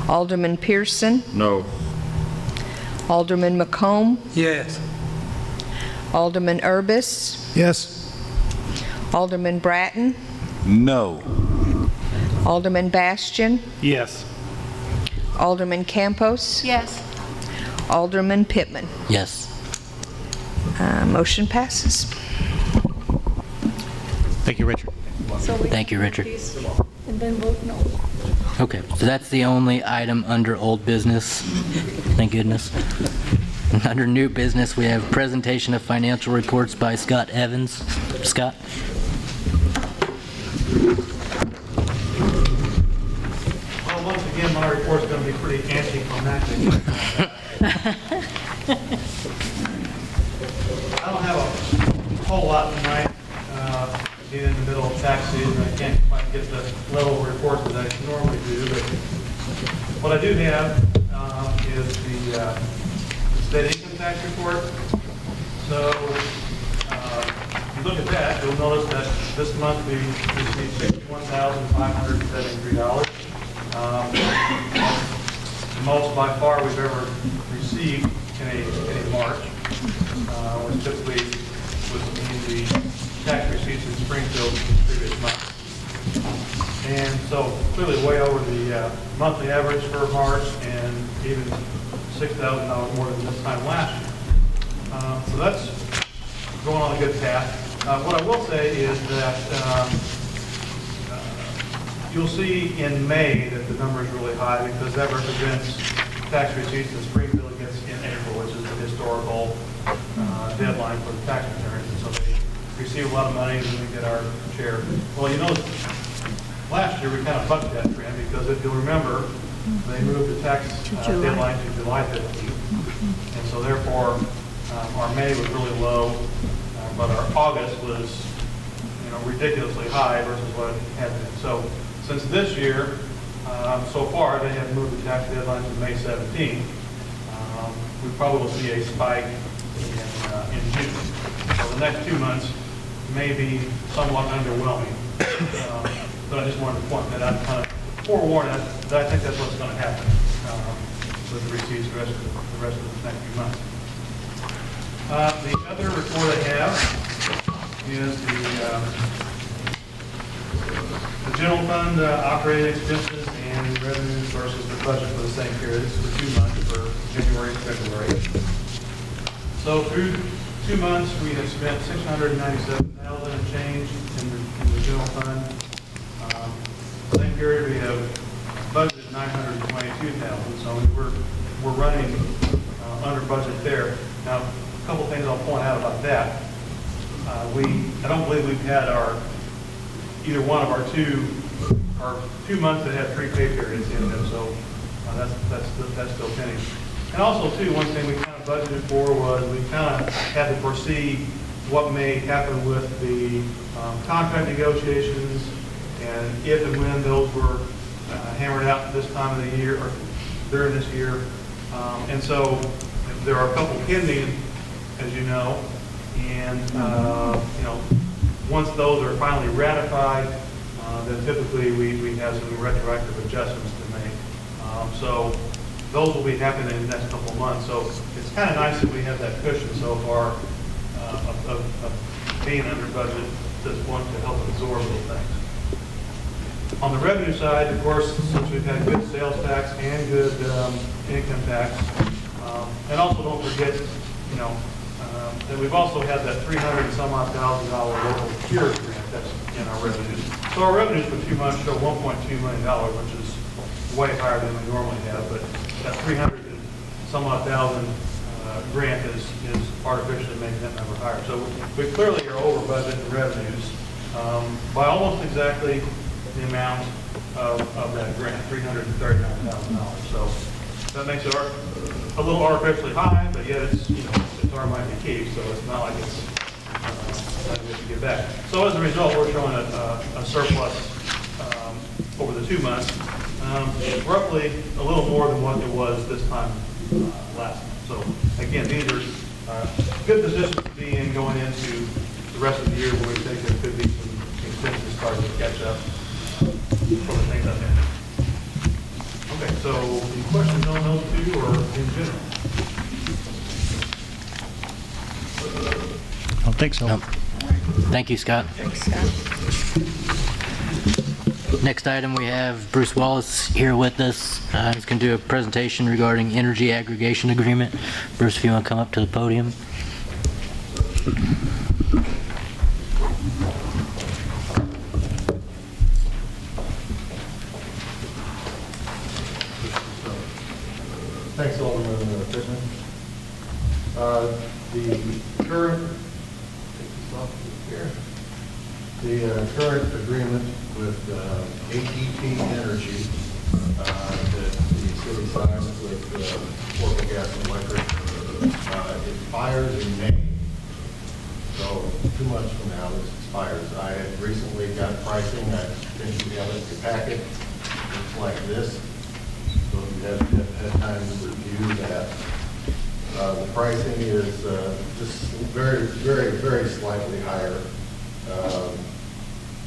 Alderman Pearson? No. Alderman McComb? Yes. Alderman Urbis? Yes. Alderman Bratton? No. Alderman Bastian? Yes. Alderman Campos? Yes. Alderman Pittman? Yes. Motion passes. Thank you, Richard. So we Thank you, can Richard. do this And then vote no. Okay, so that's the only item under old business. Thank goodness. Under new business, we have presentation of financial reports by Scott Evans. Scott? Well, once again, my report's going to be pretty anticlimactic. I don't have a whole lot tonight. Being in the middle of tax season, I can't quite get the level of report that I normally do, but what I do have is the state income tax report. So if you look at that, you'll notice that this month we received $61,573. The most by far we've ever received in a March, which typically would mean the tax receipts in Springfield in the previous month. And so clearly way over the monthly average for March, and even $6,000 more than this time last year. So that's going on a good path. What I will say is that you'll see in May that the number is really high, because that represents tax receipts that Springfield gets in April, which is the historical deadline for the tax returns. And so they receive a lot of money, and then we get our share. Well, you know, last year we kind of bucked that trend, because if you'll remember, they moved the tax deadline to July 15th. And so therefore, our May was really low, but our August was, ridiculously high versus what it had been. So since this year, so far, they have moved the tax deadline to May 17th. We probably will see a spike in June. So the next 2 months may be somewhat underwhelming. But I just wanted to point that out, kind of forewarn that I think that's what's going to happen with the receipts the rest of the next few months. The other report I have is the general fund operating expenses and revenues versus the budget for the same period. This is for 2 months, for January and February. So through 2 months, we have spent $697,000 and change in the general fund. Same period, we have budgeted $922,000, so we're running under budget there. Now, a couple things I'll point out about that. I don't believe we've had either one of our 2 months that had 3 pay periods in them, so that's still pending. And also, too, one thing we kind of budgeted for was we kind of had to foresee what may happen with the contract negotiations, and if and when those were hammered out this time of the year or during this year. And so there are a couple pending, as you know, and once those are finally ratified, then typically we have some retroactive adjustments to make. So those will be happening in the next couple of months. So it's kind of nice that we have that cushion so far of being under budget at this point to help absorb those things. On the revenue side, of course, since we've had good sales tax and good income tax, and also don't forget, that we've also had that $300,000 local cure grant that's in our revenues. So our revenues for 2 months show $1.2 million, which is way higher than we normally have, but that $300,000 grant is artificially making that number higher. So we clearly are over budget in revenues by almost exactly the amount of that grant, $339,000. So that makes it a little artificially high, but yet it's our money to keep, so it's not like it's something we have to give back. So as a result, we're showing a surplus over the 2 months, roughly a little more than what it was this time last month. So again, these are good positions to be in going into the rest of the year, where we think there could be some expenses starting to catch up for the things out there. Okay, so any questions on those two or in general? I don't think so. No. Thank you, Scott. Thanks, Scott. Next item, we have Bruce Wallace here with us. He's going to do a presentation regarding Energy Aggregation Agreement. Bruce, if you want to come up to the podium. Thanks, Alderman Pittman. The current agreement with AEP Energy that the city signed with Portland Gas and Electric expires in May. So 2 months from now, this expires. I had recently got pricing. I think you have it in your packet. Looks like this. So if you have had time to review that. The pricing is just very, very, very slightly higher.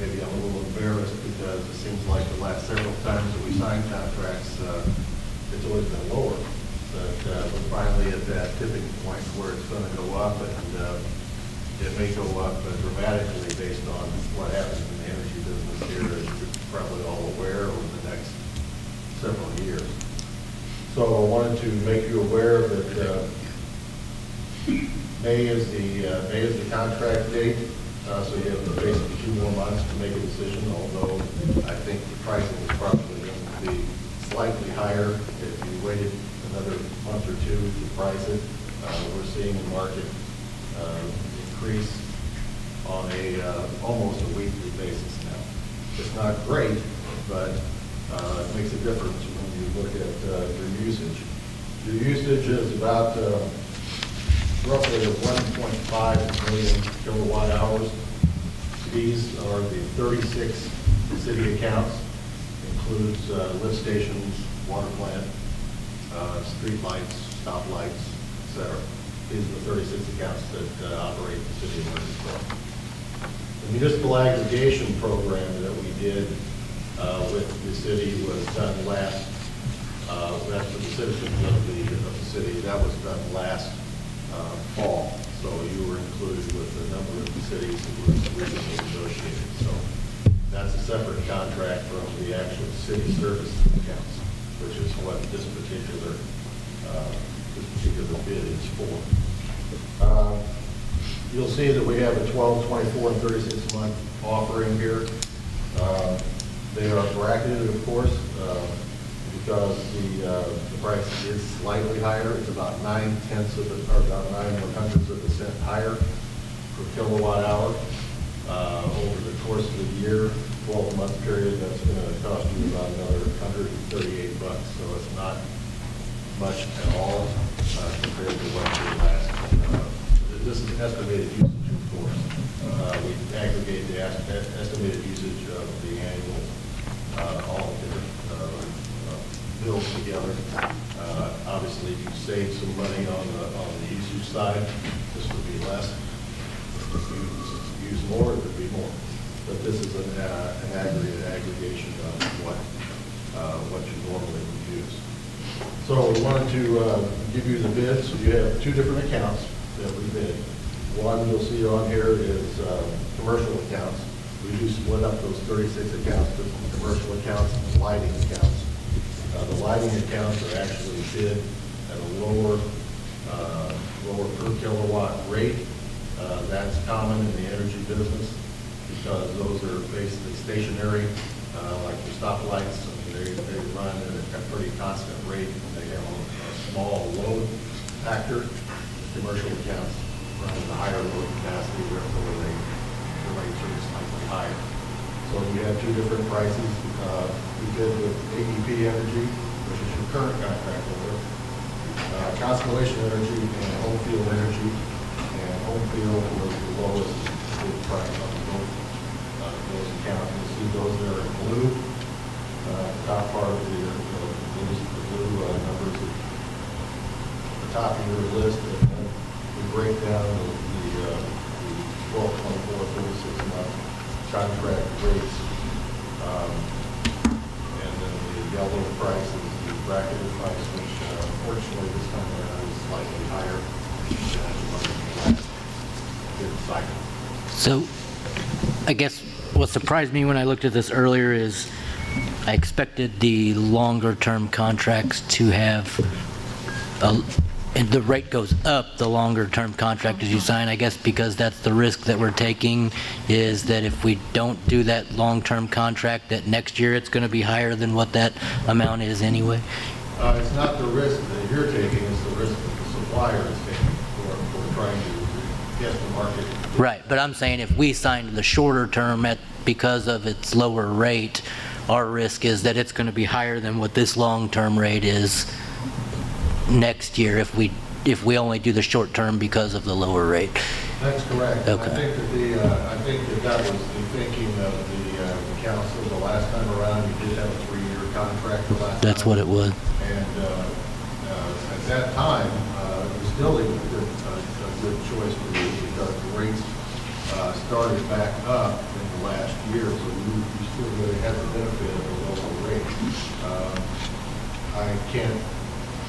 Maybe I'm a little embarrassed because it seems like the last several times that we signed contracts, it's always been lower. But we're finally at that tipping point where it's going to go up, and it may go up dramatically based on what happens in the energy business here, as you're probably all aware, over the next several years. So I wanted to make you aware that May is the contract date. So you have basically 2 more months to make a decision, although I think the pricing is probably going to be slightly higher if you waited another month or 2 to price it. We're seeing the market increase on almost a weekly basis now. It's not great, but it makes a difference when you look at your usage. Your usage is about roughly 1.5 million kilowatt hours. These are the 36 city accounts. Includes lift stations, water plant, street lights, stop lights, etc. These are the 36 accounts that operate the city of Murphysboro. The municipal aggregation program that we did with the city was done last, that's for the citizens of the city, that was done last fall. So you were included with a number of the cities that were originally negotiated. So that's a separate contract from the actual city service accounts, which is what this particular bid is for. You'll see that we have a 12, 24, and 36-month offering here. They are bracketed, of course, because the price is slightly higher. It's about 9/10 of the, or about 9/100ths of a cent higher per kilowatt hour. Over the course of the year, 12-month period, that's going to cost you about another $138. So it's not much at all compared to what we last. This is estimated usage, of course. We aggregate the estimated usage of the annual, all of the bills together. Obviously, if you save some money on the usage side, this would be less. If you use more, it would be more. But this is an aggregation of what you normally would use. So we wanted to give you the bids. You have two different accounts that we bid. One you'll see on here is commercial accounts. We do split up those 36 accounts to commercial accounts and lighting accounts. The lighting accounts are actually bid at a lower per kilowatt rate. That's common in the energy business because those are basically stationary, like the stoplights. They run at a pretty constant rate. They have a small load factor. Commercial accounts run at a higher load capacity, therefore the rates are slightly higher. So we have two different prices. We bid with AEP Energy, which is your current contract holder, Constellation Energy, and Home Field Energy. And Home Field was the lowest bid price on both those accounts. You'll see those there in blue. Top part of the blue numbers at the top of your list. And we break down the 12, 24, 36-month contract rates. And then the yellow price is the bracketed price, which unfortunately this time around is slightly higher than the last bid cycle. So I guess what surprised me when I looked at this earlier is I expected the longer-term contracts to have, and the rate goes up the longer-term contract as you sign, I guess because that's the risk that we're taking, is that if we don't do that long-term contract, that next year it's going to be higher than what that amount is anyway? It's not the risk that you're taking, it's the risk that the supplier is taking for trying to get the market. Right, but I'm saying if we signed the shorter term because of its lower rate, our risk is that it's going to be higher than what this long-term rate is next year if we only do the short term because of the lower rate. That's correct. Okay. I think that was the thinking of the council the last time around. You did have a 3-year contract the last time. That's what it was. And at that time, it was still a good choice for you because the rates started back up in the last year, so you still really had the benefit of the lower rate. I can't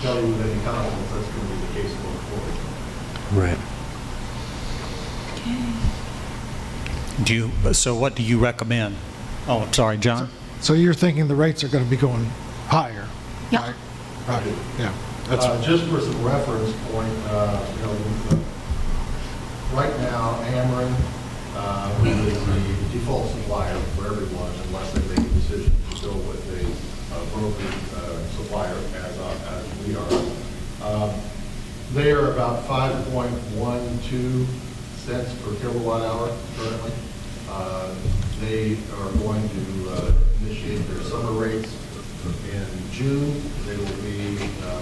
tell you with any confidence that's going to be the case going forward. Right. So what do you recommend? Oh, I'm sorry, John? So you're thinking the rates are going to be going higher? Yeah. Right? Right, yeah. That's Just for some reference point, right now, Ameren is the default supplier for everyone unless they make a decision to go with a brokered supplier as we are. They are about 5.12 cents per kilowatt hour currently. They are going to initiate their summer rates in June. They will be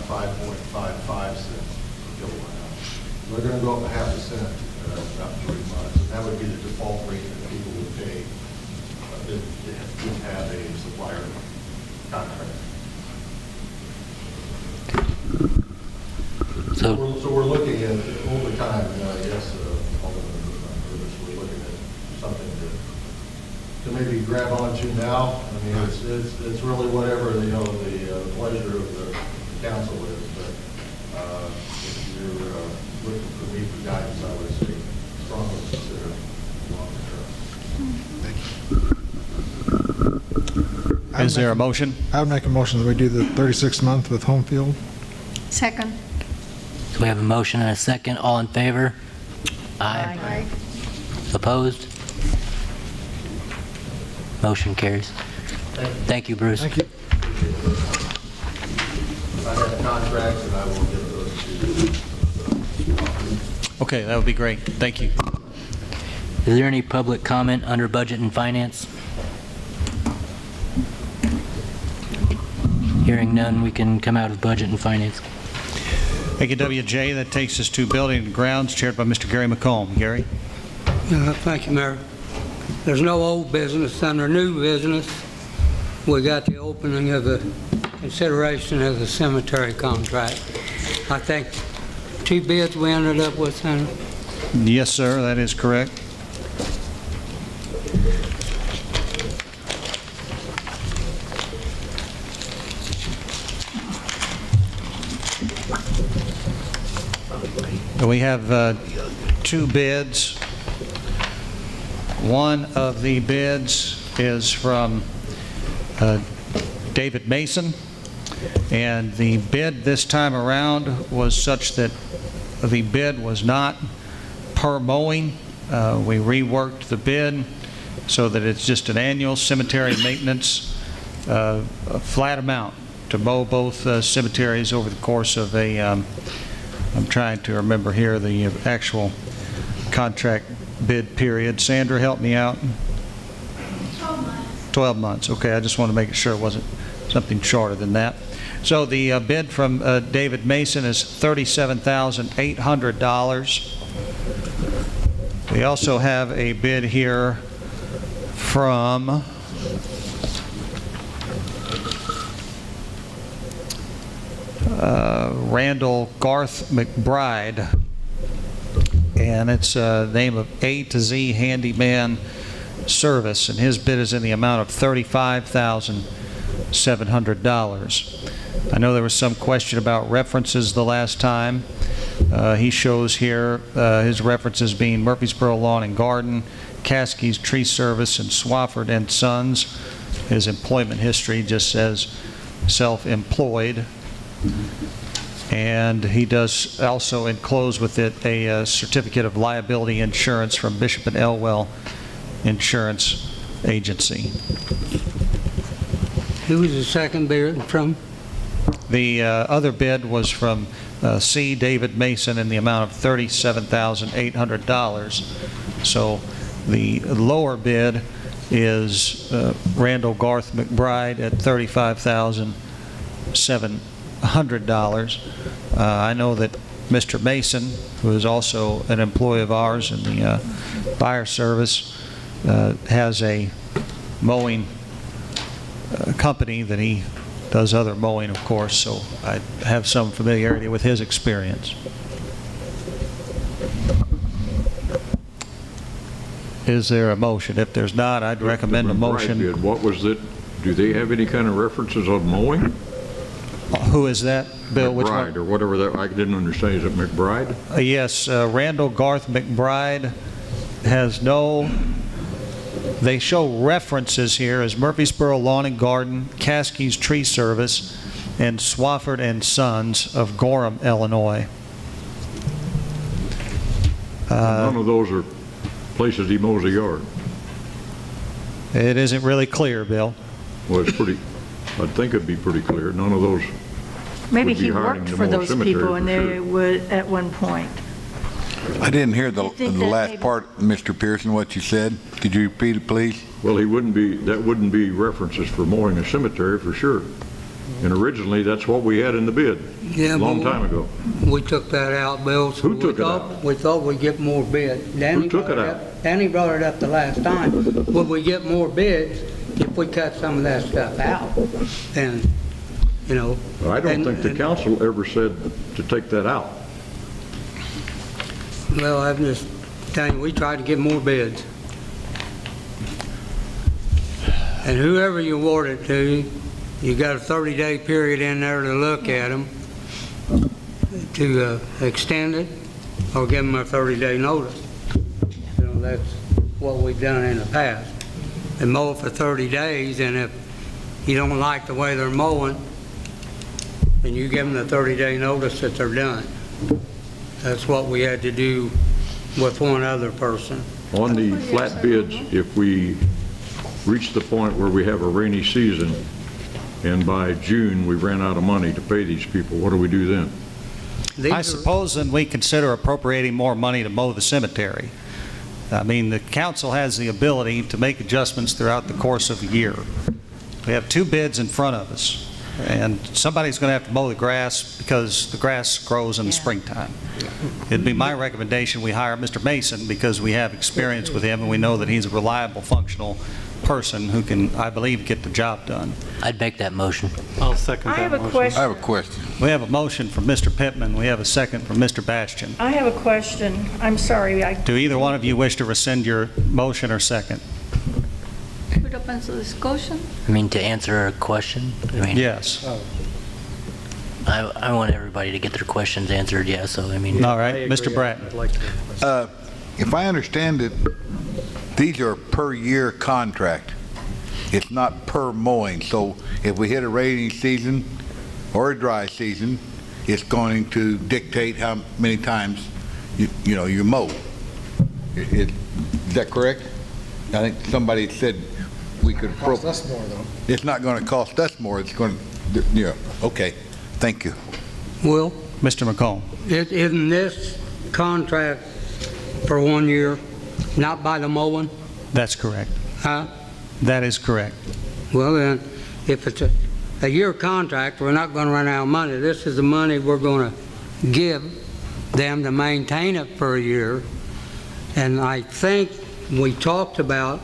5.55 cents per kilowatt hour. They're going to go up a half a cent in about 3 months. And that would be the default rate that people would pay if they didn't have a supplier contract. So we're looking at, over time, yes, we're looking at something that to maybe grab onto now. I mean, it's really whatever, you know, the pleasure of the council is, but if you're looking for me for guidance, I would say strongly consider longer term. Is there a motion? I would make a motion that we do the 36 month with home field. Second. So we have a motion and a second. All in favor? Aye. Opposed? Motion carries. Thank you, Bruce. Thank you. If I have contracts, and I will give those to Okay, that would be great. Thank you. Is there any public comment under budget and finance? Hearing none, we can come out of budget and finance. Thank you, WJ. That takes us to Building and Grounds, chaired by Mr. Gary McComb. Gary? Thank you, Mayor. There's no old business. Under new business, we got the opening of the consideration of the cemetery contract. I think 2 bids we ended up with, Senator. Yes, sir, that is correct. We have 2 bids. One of the bids is from David Mason, and the bid this time around was such that the bid was not per mowing. We reworked the bid so that it's just an annual cemetery maintenance, a flat amount to mow both cemeteries over the course of a I'm trying to remember here the actual contract bid period. Sandra, help me out. 12 months. 12 months. Okay, I just want to make sure it wasn't something shorter than that. So the bid from David Mason is $37,800. We also have a bid here from Randall Garth McBride, and it's a name of A to Z Handyman Service, and his bid is in the amount of $35,700. I know there was some question about references the last time. He shows here his references being Murphysboro Lawn and Garden, Caskey's Tree Service, and Swafford and Sons. His employment history just says self-employed. And he does also enclose with it a certificate of liability insurance from Bishop and Elwell Insurance Agency. Who was the second bid from? The other bid was from C. David Mason in the amount of $37,800. So the lower bid is Randall Garth McBride at $35,700. I know that Mr. Mason, who is also an employee of ours in the fire service, has a mowing company that he does other mowing, of course, so I have some familiarity with his experience. Is there a motion? If there's not, I'd recommend a motion. Bid, what was it? Do they have any kind of references on mowing? Who is that, Bill? Which one? McBride, or whatever that, I didn't understand. Is it McBride? Yes, Randall Garth McBride has no, they show references here as Murphysboro Lawn and Garden, Caskey's Tree Service, and Swafford and Sons of Gorham, Illinois. None of those are places he mows a yard. It isn't really clear, Bill. Well, it's pretty, I'd think it'd be pretty clear. None of those Maybe would be he hiring worked to for mow a those cemetery people for and they sure. would at one point. I didn't hear the You think the that last maybe- part, Mr. Pearson, what you said. Could you repeat it, please? Well, he wouldn't be, that wouldn't be references for mowing a cemetery for sure. And originally, that's what we had in the bid, Yeah, a long but time ago. We took that out, Bill. so Who took it out? We thought we'd get more bids. Who took it out? Danny brought it up the last time. Would we get more bids if we cut some of that stuff out? And, you know. I don't and- think the and- council ever said to take that out. Well, I'm just telling you, we tried to get more bids. And whoever you award it to, you got a 30-day period in there to look at them, to extend it, or give them a 30-day notice. You know, that's what we've done in the past. They mow it for 30 days, and if you don't like the way they're mowing, then you give them the 30-day notice that they're done. That's what we had to do with one other person. On the flat bids, if we reach the point where we have a rainy season and by June we ran out of money to pay these people, what do we do then? I suppose then we consider appropriating more money to mow the cemetery. I mean, the council has the ability to make adjustments throughout the course of the year. We have 2 bids in front of us, and somebody's going to have to mow the grass because the grass grows in the springtime. It'd be my recommendation we hire Mr. Mason because we have experience with him and we know that he's a reliable, functional person who can, I believe, get the job done. I'd make that motion. I'll second I that have a motion. question. I have a question. We have a motion from Mr. Pittman. We have a second from Mr. Bastian. I have a question. I'm sorry. Do either one of you wish to rescind your motion or second? Put up into discussion. I mean, to answer a question, I mean, Yes. I want everybody to get their questions answered, yeah, so I mean. All right, I Mr. agree. Bratton. I'd like to- If I understand it, these are per year contract. It's not per mowing. So if we hit a rainy season or a dry season, it's going to dictate how many times you mow. Is that correct? I think somebody said we could. Cost us more, though. It's not going to cost us more. It's going to, yeah, okay. Thank you. Will, Mr. McComb. isn't this contract for 1 year, not by the mowing? That's correct. Huh? That is correct. Well, then, if it's a year contract, we're not going to run out of money. This is the money we're going to give them to maintain it for a year. And I think we talked about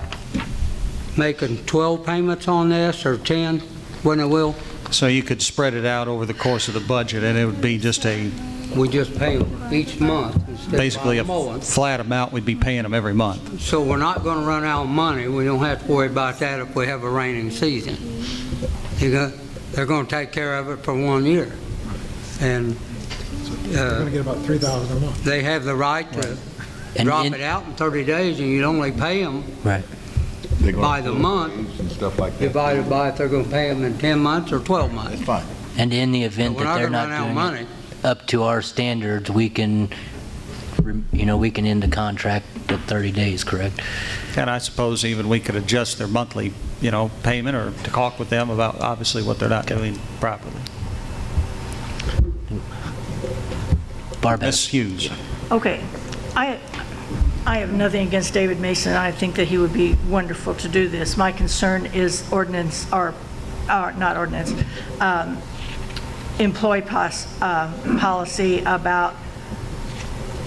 making 12 payments on this, or 10, when it will. So you could spread it out over the course of the budget, and it would be just We just pay them each month instead basically of a mowing. flat amount. We'd be paying them every month. So we're not going to run out of money. We don't have to worry about that if we have a raining season. They're going to take care of it for 1 year. And They're going to get about $3,000 a month. they have the right to drop it out in 30 days, and you'd only pay them Right. by the month, And stuff like that. divided by if they're going to pay them in 10 months or 12 months. That's fine. And in the event We're that not they're going to not run out of doing money. it up to our standards, we can, we can end the contract at 30 days, correct? And I suppose even we could adjust their monthly, payment, or to talk with them about obviously what they're not doing properly. Barbara? Ms. Hughes. Okay. I have nothing against David Mason. I think that he would be wonderful to do this. My concern is ordinance, or not ordinance, employee policy about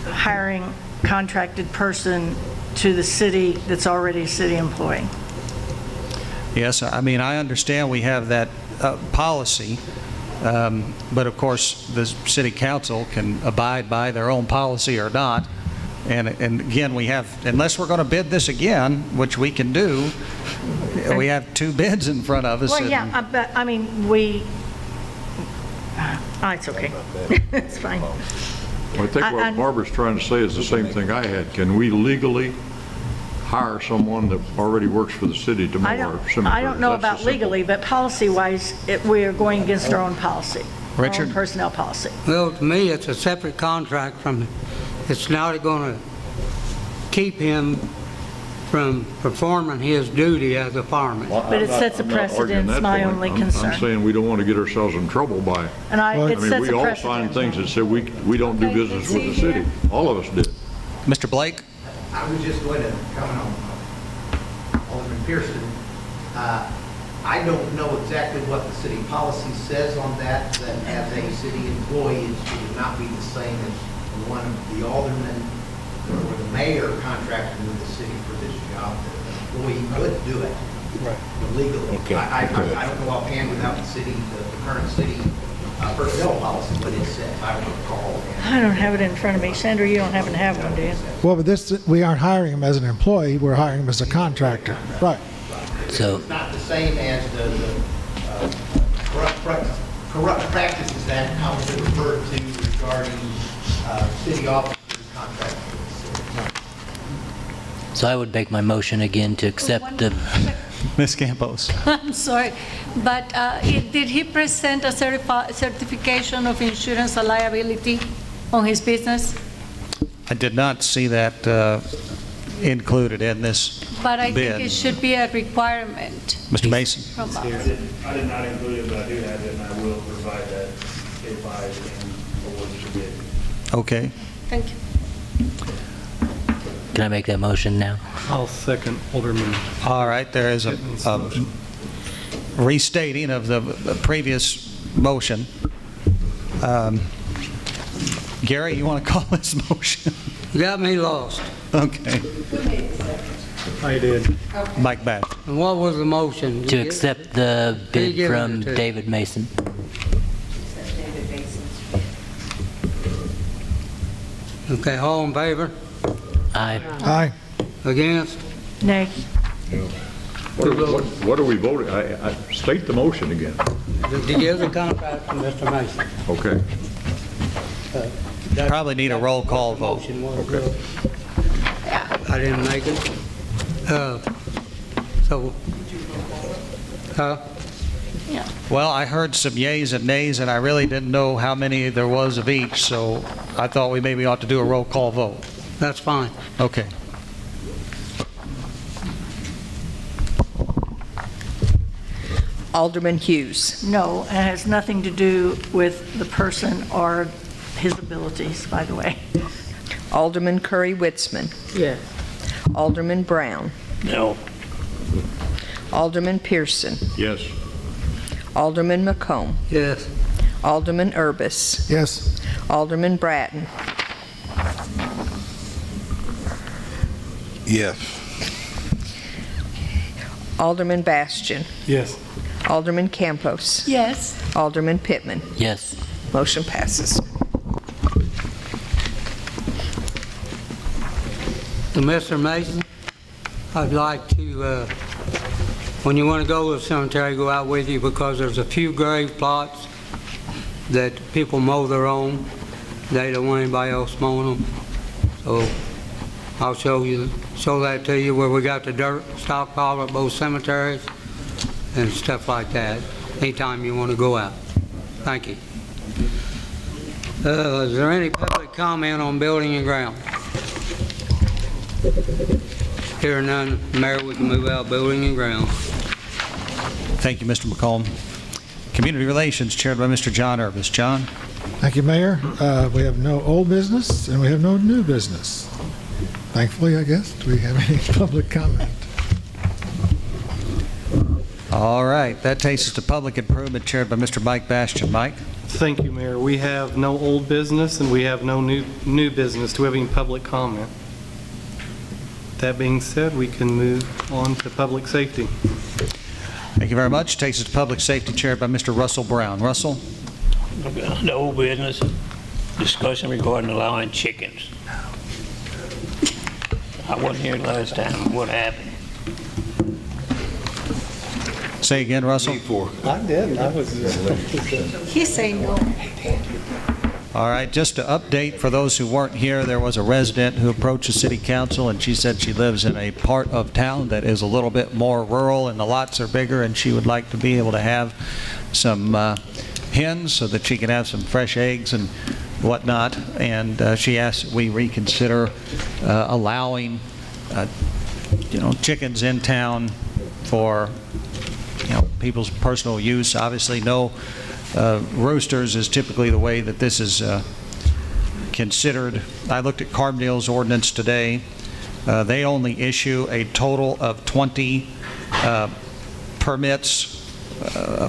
hiring contracted person to the city that's already a city employee. Yes, I mean, I understand we have that policy, but of course, the city council can abide by their own policy or not. And again, we have, unless we're going to bid this again, which we can do, we have 2 bids in front of us. Well, yeah, but, I mean, it's okay. It's fine. Well, I think what Barbara's trying to say is the same thing I had. Can we legally hire someone that already works for the city to mow our cemetery? I don't know That's the about simple- legally, but policy-wise, we are going against our own policy. Richard? Our own personnel policy. Well, to me, it's a separate contract from, it's not going to keep him from performing his duty as a fireman. Well, But I'm it not- sets a I'm not arguing precedent, that my point. only I'm concern. saying we don't want to get ourselves in trouble by, And I it mean, sets we a all precedent. signed things that said we don't do business with the city. All of us did. Mr. Blake? I was just going to comment on Alderman Pearson. I don't know exactly what the city policy says on that as a city employee, it would not be the same as one of the aldermen or the mayor contracting with the city for this job. The employee could do it legally. Okay. I don't know offhand without the current city personnel policy, what it says. I don't recall. I don't have it in front of me. Sandra, you don't happen to have one, do you? Well, but we aren't hiring him as an employee, we're hiring him as a contractor. Right. So, It's not the same as the corrupt practices that Council referred to regarding city officers' contracts. So I would make my motion again to accept the, Ms. Campos. I'm sorry, but did he present a certification of insurance or liability on his business? I did not see that included in this But I think bid. it should be a requirement Mr. Mason? from us. I did not include it, but I do have it, and I will provide that if I can award the bid. Okay. Thank you. can I make that motion now? I'll second Alderman. All right, there is a restating of the previous motion. Gary, you want to call this motion? You got me lost. Okay. I did. Mike Bass. And what was the motion? To accept the Who you bid giving from it to? David Mason. Okay, all in favor? Aye. Aye. Against? Nay. What are we voting? State the motion again. To give the contract to Mr. Mason. Okay. Probably need a roll call vote. Motion was, I didn't make it. So, Yeah. Well, I heard some yays and nays, and I really didn't know how many there was of each, so I thought we maybe ought to do a roll call vote. that's fine. Okay. Alderman Hughes. No, and it has nothing to do with the person or his abilities, by the way. Alderman Curry-Witzman. Yes. Alderman Brown. No. Alderman Pearson. Yes. Alderman McComb. Yes. Alderman Urbis. Yes. Alderman Bratton. Yes. Alderman Bastian. Yes. Alderman Campos. Yes. Alderman Pittman. Yes. Motion passes. To Mr. Mason, I'd like to, when you want to go to the cemetery, go out with you, because there's a few grave plots that people mow their own. They don't want anybody else mowing them. So I'll show that to you, where we got the dirt stockpile at both cemeteries and stuff like that, anytime you want to go out. Thank you. Is there any public comment on building and ground? Hearing none, Mayor, we can move out building and ground. Thank you, Mr. McComb. Community Relations, chaired by Mr. John Urbis. John? Thank you, Mayor. We have no old business and we have no new business. Thankfully, I guess. Do we have any public comment? All right, that takes us to Public Improvement, chaired by Mr. Mike Bastian. Mike? Thank you, Mayor. We have no old business and we have no new business. Do we have any public comment? That being said, we can move on to public safety. Thank you very much. Takes us to Public Safety, chaired by Mr. Russell Brown. Russell? The old business, discussion regarding allowing chickens. I wasn't here last time. What happened? Say again, Russell. I did. I was. He's saying no. All right, just to update for those who weren't here, there was a resident who approached the city council, and she said she lives in a part of town that is a little bit more rural and the lots are bigger, and she would like to be able to have some hens so that she can have some fresh eggs and whatnot. And she asked that we reconsider allowing chickens in town for people's personal use. Obviously, no roosters is typically the way that this is considered. I looked at Carbondale's ordinance today. They only issue a total of 20 permits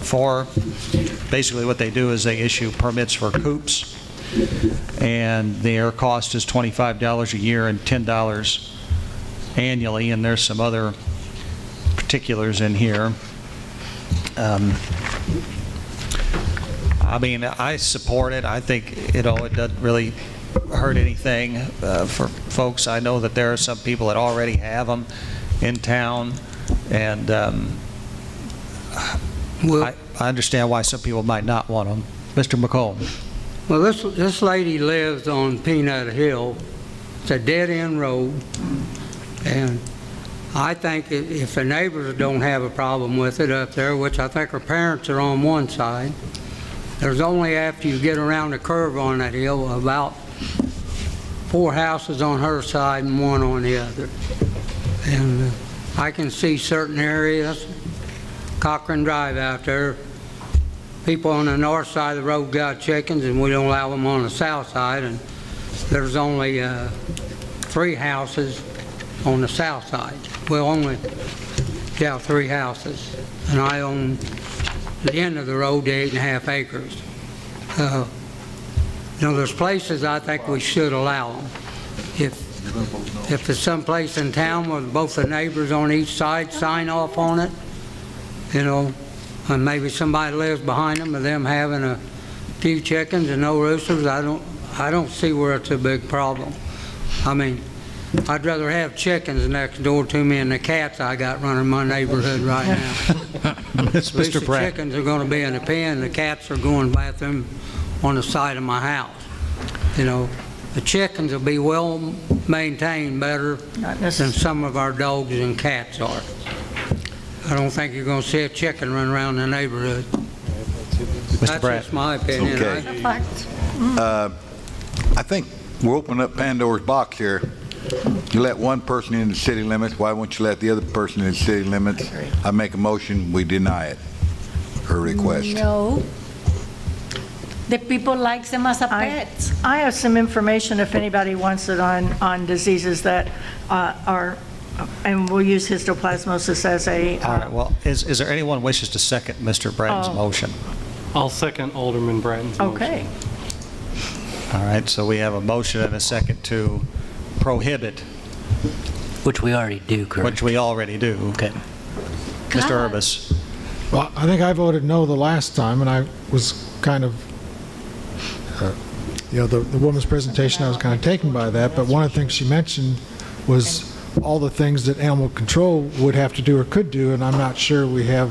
for, basically what they do is they issue permits for coops, and their cost is $25 a year and $10 annually, and there's some other particulars in here. I mean, I support it. I think, it doesn't really hurt anything for folks. I know that there are some people that already have them in town, and Well, I understand why some people might not want them. Mr. McComb? well, this lady lives on Peanut Hill. It's a dead-end road, and I think if the neighbors don't have a problem with it up there, which I think her parents are on one side, there's only after you get around the curve on that hill about 4 houses on her side and 1 on the other. And I can see certain areas, Cochran Drive out there, people on the north side of the road got chickens and we don't allow them on the south side, and there's only 3 houses on the south side. Well, only, 3 houses. And I own the end of the road, the 8.5 acres. There's places I think we should allow them. If there's some place in town where both the neighbors on each side sign off on it, and maybe somebody lives behind them, and them having a few chickens and no roosters, I don't see where it's a big problem. I mean, I'd rather have chickens next door to me than the cats I got running my neighborhood right now. It's At least Mr. the Pratt. chickens are going to be in the pen, the cats are going to the bathroom on the side of my house. The chickens will be well maintained better than some of our dogs and cats are. I don't think you're going to see a chicken run around the neighborhood. That's just my opinion. Okay. I think we're opening up Pandora's box here. You let one person in the city limits, why won't you let the other person in the city limits? I make a motion, we deny it, her request. No. The people like them as a pet. I have some information if anybody wants it on diseases that are, and we'll use histoplasmosis as a... All right, well, is there anyone wishes to second Mr. Bratton's motion? I'll second Alderman Bratton's motion. Okay. All right, so we have a motion and a second to prohibit. Which we already do, correct? Which we already do. Okay. Mr. Urbis? Well, I think I voted no the last time, and I was kind of, the woman's presentation, I was kind of taken by that, but one of the things she mentioned was all the things that animal control would have to do or could do, and I'm not sure we have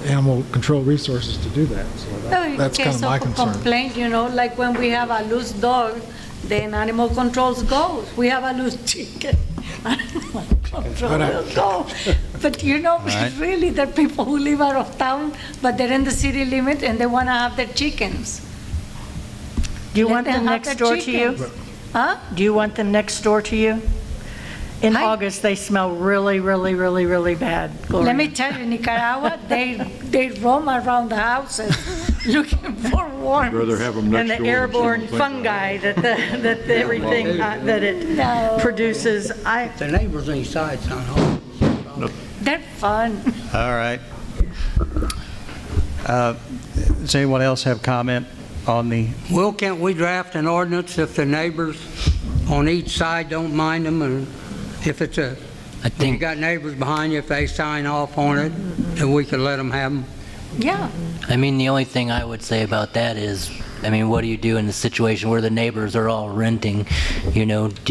animal control resources to do that. So that's kind of my concern. Complaint, like when we have a loose dog, then animal controls goes. We have a loose chicken. Animal control will go. But really, there are people who live out of town, but they're in the city limit and they want to have their chickens. Do you want them next door to you? Huh? Do you want them next door to you? In August, they smell really, really, really, really bad. Gloria. Let me tell you, Nicaragua, they roam around the houses looking for warmth. Rather have them next And the door airborne fungi that everything that it produces. The neighbors on each side sound home. They're fun. All right. Does anyone else have comment on the... Well, can't we draft an ordinance if the neighbors on each side don't mind them, and if it's if you got neighbors behind you, if they sign off on it, then we could let them have them? Yeah. I mean, the only thing I would say about that is, what do you do in the situation where the neighbors are all renting? Do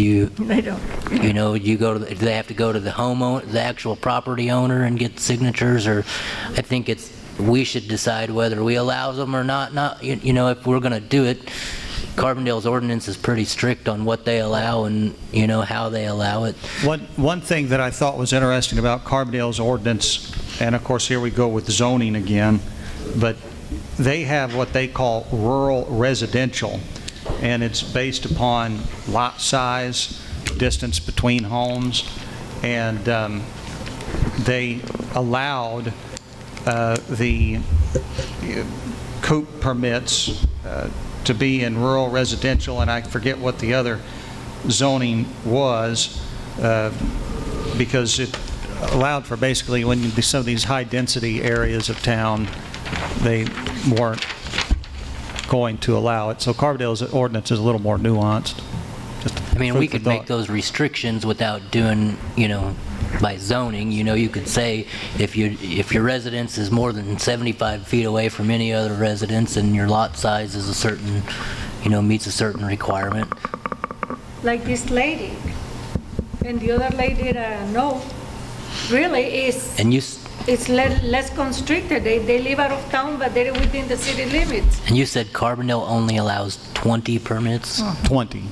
you... They don't. Do they have to go to the homeowner, the actual property owner, and get signatures? Or I think we should decide whether we allow them or not. If we're going to do it, Carbondale's ordinance is pretty strict on what they allow and, how they allow it. One thing that I thought was interesting about Carbondale's ordinance, and of course here we go with zoning again, but they have what they call rural residential, and it's based upon lot size, distance between homes, and they allowed the coop permits to be in rural residential, and I forget what the other zoning was, because it allowed for basically when some of these high-density areas of town, they weren't going to allow it. So Carbondale's ordinance is a little more nuanced. We could make those restrictions without doing, by zoning. You could say if your residence is more than 75 feet away from any other residence and your lot size is a certain, meets a certain requirement. Like this lady. And the other lady, no. Really is... And it's less constricted. They live out of town, but they're within the city limits. And you said Carbondale only allows 20 permits? 20.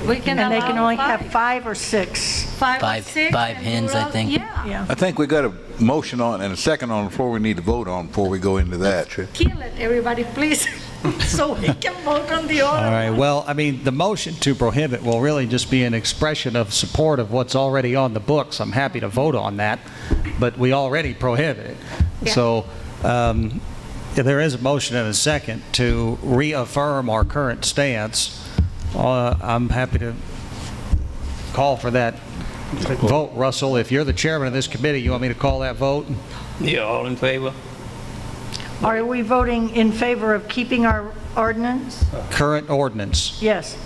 We can And they can allow only have 5 or 6. five or Five- six. five and hens, I rural- think. Yeah. I think we got a motion on and a second on the floor we need to vote on before we go into that. Kill it, everybody, please, so we can vote on the order. All right, well, I mean, the motion to prohibit will really just be an expression of support of what's already on the books. I'm happy to vote on that, but we already prohibit it. Yeah. So if there is a motion and a second to reaffirm our current stance. I'm happy to call for that vote. Russell, if you're the chairman of this committee, you want me to call that vote? Yeah, all in favor? Are we voting in favor of keeping our ordinance? Current ordinance. Yes.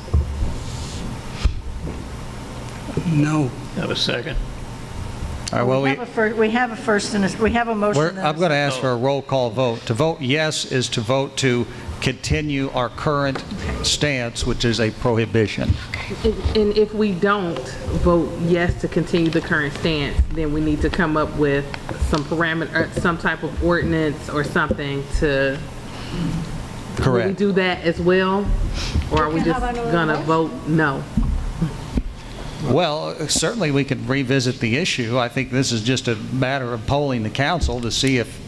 No. Have a second? All right, well, We have a first and we have a motion. and a I'm going to ask for a roll call vote. To vote yes is to vote to continue our current stance, which is a prohibition. And if we don't vote yes to continue the current stance, then we need to come up with some parameter, some type of ordinance or something to. Will we Correct. do that as well? Or are we can just have another gonna motion. vote no? Well, certainly we could revisit the issue. I think this is just a matter of polling the council to see if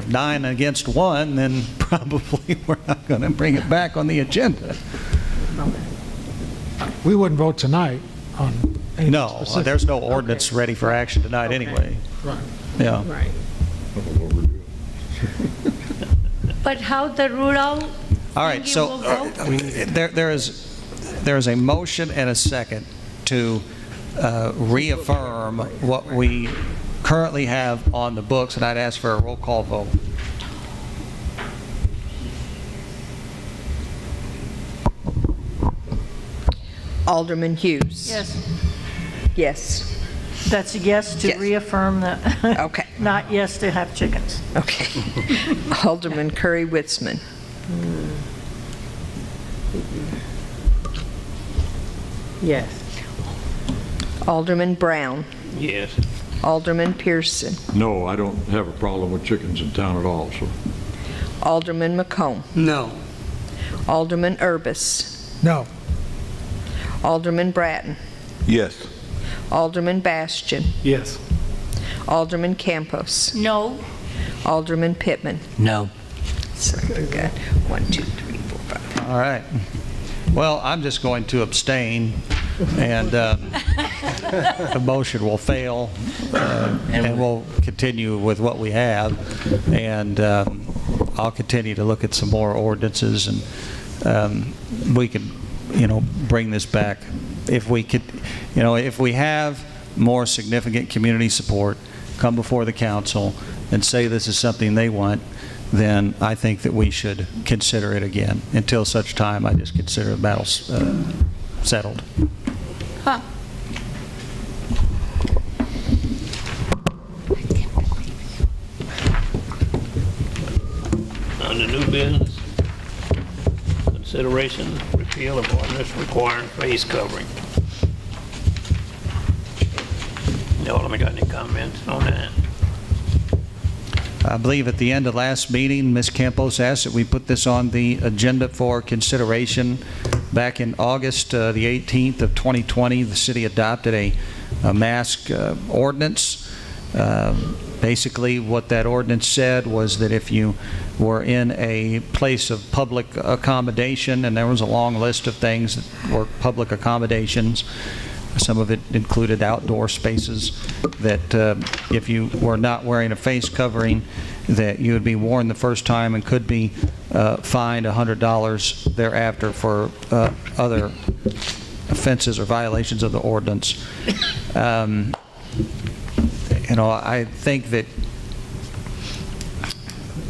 9 against 1, then probably we're not going to bring it back on the agenda. We wouldn't vote tonight on any No, specific. there's no ordinance ready for action tonight anyway. Right. Yeah. Right. But how the rural All right, thingy so will go? there is a motion and a second to reaffirm what we currently have on the books, and I'd ask for a roll call vote. Alderman Hughes. Yes. Yes. That's a yes to Yes. reaffirm the, Okay. not yes to have chickens. Okay. Alderman Curry Witzman. Yes. Alderman Brown. Yes. Alderman Pearson. No, I don't have a problem with chickens in town at all, so. Alderman McComb. No. Alderman Urbis. No. Alderman Bratton. Yes. Alderman Bastian. Yes. Alderman Campos. No. Alderman Pittman. No. So we've got 1, 2, 3, 4, 5. All right. Well, I'm just going to abstain, and the motion will fail, and we'll continue with what we have. And I'll continue to look at some more ordinances, and we can, bring this back. If we could, if we have more significant community support, come before the council and say this is something they want, then I think that we should consider it again. Until such time, I just consider the battle settled. Huh. On the new business, consideration repeal of ordinance requiring face covering. Y'all got any comments on that? I believe at the end of last meeting, Ms. Campos asked that we put this on the agenda for consideration. Back in August the 18th of 2020, the city adopted a mask ordinance. Basically, what that ordinance said was that if you were in a place of public accommodation, and there was a long list of things that were public accommodations, some of it included outdoor spaces, that if you were not wearing a face covering, that you would be warned the first time and could be fined $100 thereafter for other offenses or violations of the ordinance. I think that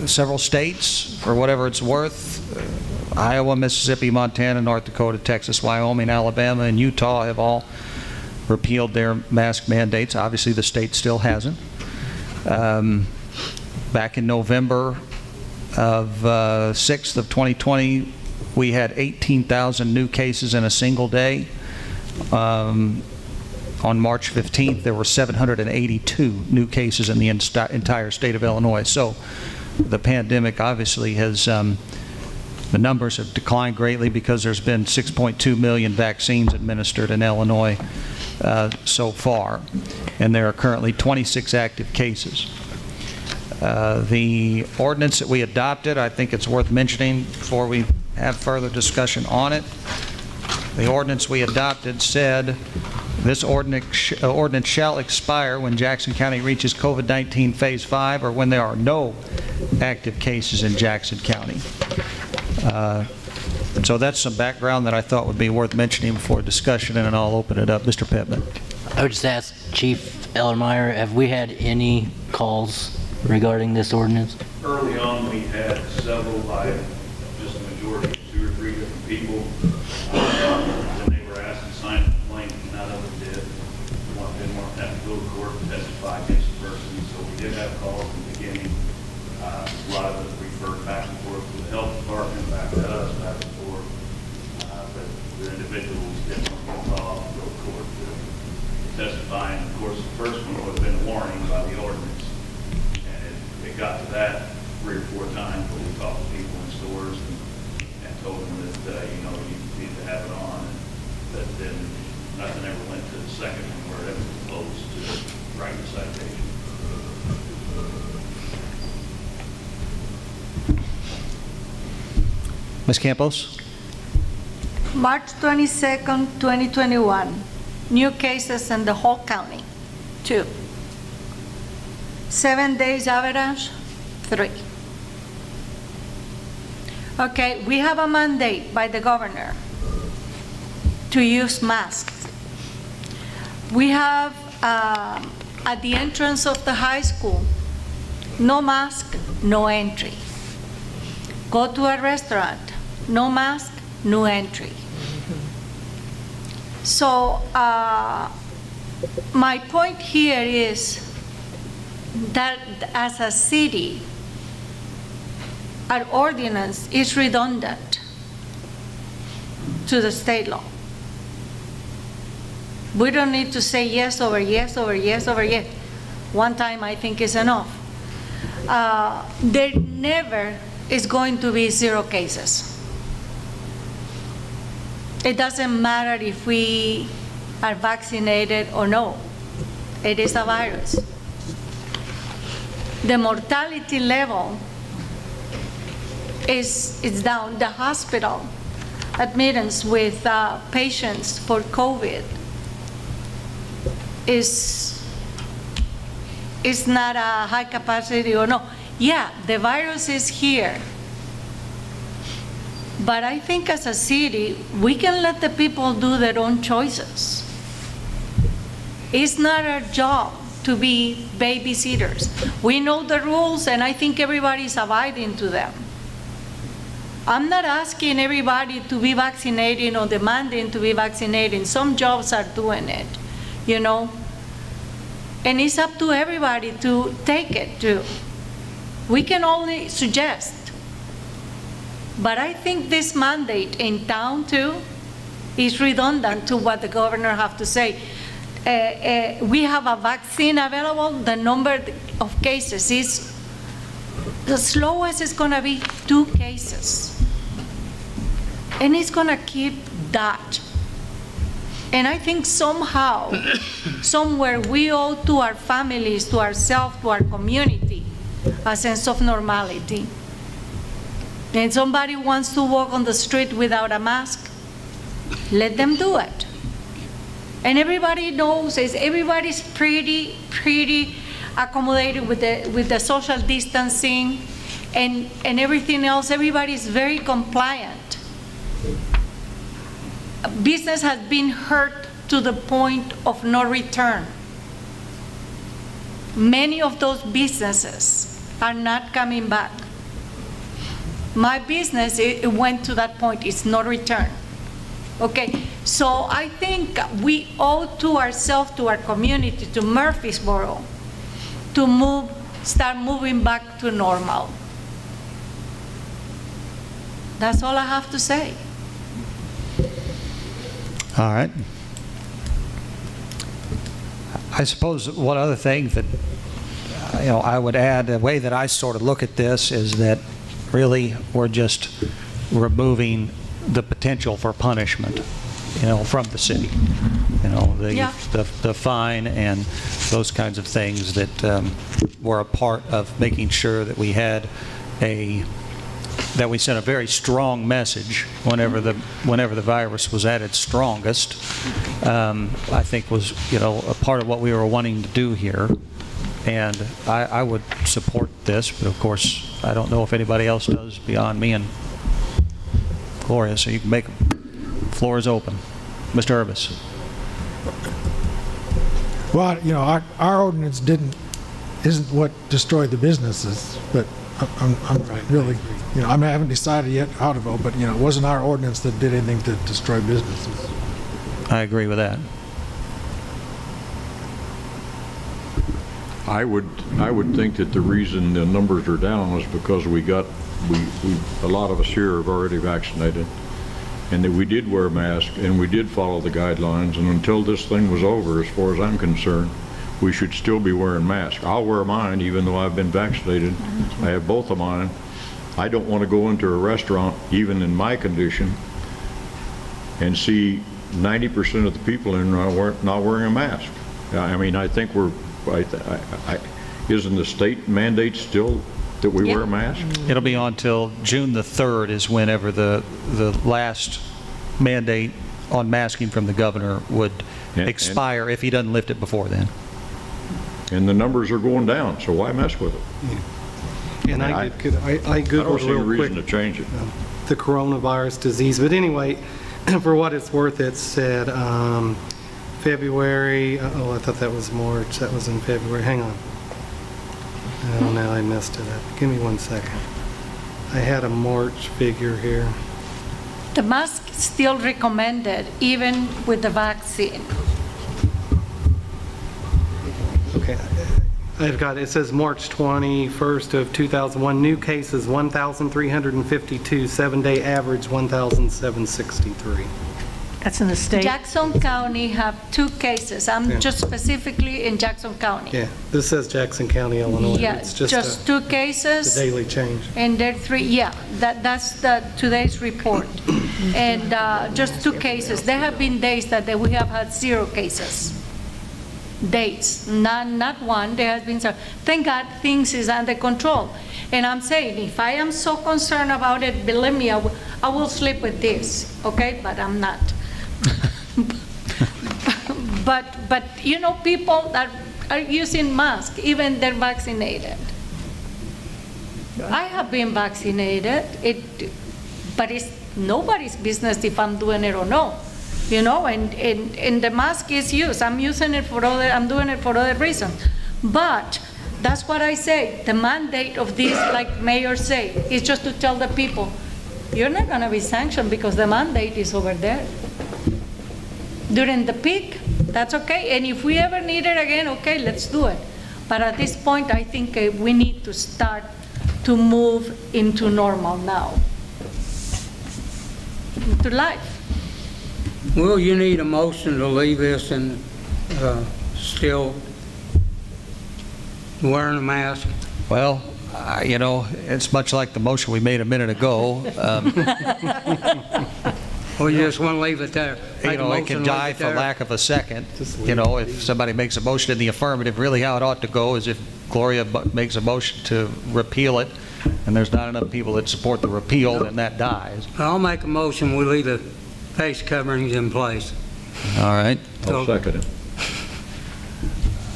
several states, for whatever it's worth, Iowa, Mississippi, Montana, North Dakota, Texas, Wyoming, Alabama, and Utah have all repealed their mask mandates. Obviously, the state still hasn't. Back in November of 6th of 2020, we had 18,000 new cases in a single day. On March 15th, there were 782 new cases in the entire state of Illinois. So the pandemic obviously has, the numbers have declined greatly because there's been 6.2 million vaccines administered in Illinois so far, and there are currently 26 active cases. The ordinance that we adopted, I think it's worth mentioning before we have further discussion on it. The ordinance we adopted said, this ordinance shall expire when Jackson County reaches COVID-19 Phase 5 or when there are no active cases in Jackson County. So that's some background that I thought would be worth mentioning before discussion, and then I'll open it up. Mr. Pittman. I would just ask Chief Ellermeyer, have we had any calls regarding this ordinance? Early on, we had several by just a majority, 2 or 3 different people. When they were asked to sign a complaint, none of them did. They didn't want to have to go to court and testify against the person. So we did have calls in the beginning. A lot of it referred back and forth to the health department, back to us, back and forth. But the individuals didn't want to get involved and go to court to testify. And of course, the first one would have been a warning by the ordinance. And it got to that 3 or 4 times where we talked to people in stores and told them that, you need to have it on. And but then nothing ever went to the second one where it was closed to write the citation. Ms. Campos? March 22nd, 2021, new cases in the whole county, 2. 7 days average, 3. Okay, we have a mandate by the governor to use masks. We have at the entrance of the high school, no mask, no entry. Go to a restaurant, no mask, no entry. So my point here is that as a city, our ordinance is redundant to the state law. We don't need to say yes over yes over yes over yes. One time I think is enough. There never is going to be 0 cases. It doesn't matter if we are vaccinated or no. It is a virus. The mortality level is down. The hospital admittance with patients for COVID is not a high capacity or no. Yeah, the virus is here. But I think as a city, we can let the people do their own choices. It's not our job to be babysitters. We know the rules, and I think everybody's abiding to them. I'm not asking everybody to be vaccinated or demanding to be vaccinated. Some jobs are doing it, you know? And it's up to everybody to take it too. We can only suggest. But I think this mandate in town too is redundant to what the governor have to say. We have a vaccine available. The number of cases is, the slowest is gonna be 2 cases. And it's gonna keep that. And I think somehow, somewhere we owe to our families, to ourselves, to our community, a sense of normality. And somebody wants to walk on the street without a mask, let them do it. And everybody knows, everybody's pretty accommodated with the social distancing and everything else. Everybody's very compliant. Business has been hurt to the point of no return. Many of those businesses are not coming back. My business, it went to that point, it's no return. Okay, so I think we owe to ourselves, to our community, to Murphysboro, to start moving back to normal. That's all I have to say. All right. I suppose one other thing that, I would add, the way that I sort of look at this is that really we're just removing the potential for punishment, from the city. Yeah. The fine and those kinds of things that were a part of making sure that we had that we sent a very strong message whenever the virus was at its strongest. I think was a part of what we were wanting to do here, and I would support this. But of course, I don't know if anybody else does beyond me and Gloria. So you can make the floor is open, Mr. Urbis. Well, our ordinance isn't what destroyed the businesses, but I'm really, I haven't decided yet how to vote, but, it wasn't our ordinance that did anything to destroy businesses. I agree with that. I would think that the reason the numbers are down was because a lot of us here have already vaccinated, and that we did wear masks and we did follow the guidelines, and until this thing was over, as far as I'm concerned, we should still be wearing masks. I'll wear mine even though I've been vaccinated. I have both of mine. I don't want to go into a restaurant, even in my condition, and see 90% of the people in there not wearing a mask. I think isn't the state mandate still that we wear masks? It'll be on till June the 3rd is whenever the last mandate on masking from the governor would expire if he doesn't lift it before then. And the numbers are going down, so why mess with it? And I I Googled don't see a real reason quick to change it. the coronavirus disease. But anyway, for what it's worth, it said February, I thought that was March. That was in February. Hang on. Oh, now I messed it up. Give me 1 second. I had a March figure here. The mask is still recommended, even with the vaccine. Okay. I've got, it says March 21st of 2001, new cases 1,352, 7-day average 1,763. That's in the state. Jackson County have 2 cases. I'm just specifically in Jackson County. Yeah, this says Jackson County, Illinois. Yeah, It's just 2 cases. the daily change. And there 3, yeah, that's today's report. And just 2 cases. There have been days that we have had 0 cases. Days, not one, there has been 0. Thank God things is under control. And I'm saying, if I am so concerned about it, believe me, I will sleep with this, okay? But I'm not. But people that are using masks, even they're vaccinated. I have been vaccinated, but it's nobody's business if I'm doing it or no. And the mask is used. I'm doing it for other reasons. But that's what I say. The mandate of this, like Mayor say, is just to tell the people, you're not going to be sanctioned because the mandate is over there. During the peak, that's okay. And if we ever need it again, okay, let's do it. But at this point, I think we need to start to move into normal now, into life. Well, you need a motion to leave this and still wearing a mask. Well, it's much like the motion we made a minute ago. Or you just want to leave it there? It can die for lack of a second. If somebody makes a motion in the affirmative, really how it ought to go is if Gloria makes a motion to repeal it, and there's not enough people that support the repeal, then that dies. I'll make a motion, we leave the face coverings in place. All right. I'll second it.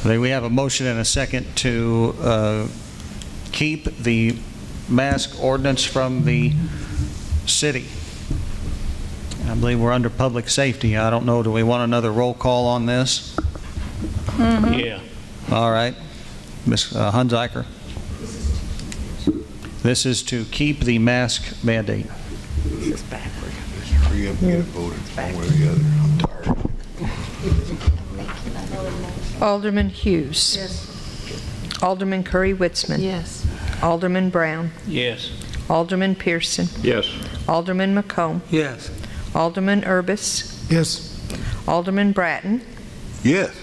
Then we have a motion and a second to keep the mask ordinance from the city. I believe we're under public safety. I don't know, do we want another roll call on this? Mm-hmm. Yeah. All right. Ms. Hunziker? This is to keep the mask mandate. This is backward. Hurry up and get it voted one way or the other. I'm tired. Alderman Hughes. Yes. Alderman Curry-Witzman. Yes. Alderman Brown. Yes. Alderman Pearson. Yes. Alderman McComb. Yes. Alderman Urbis. Yes. Alderman Bratton. Yes.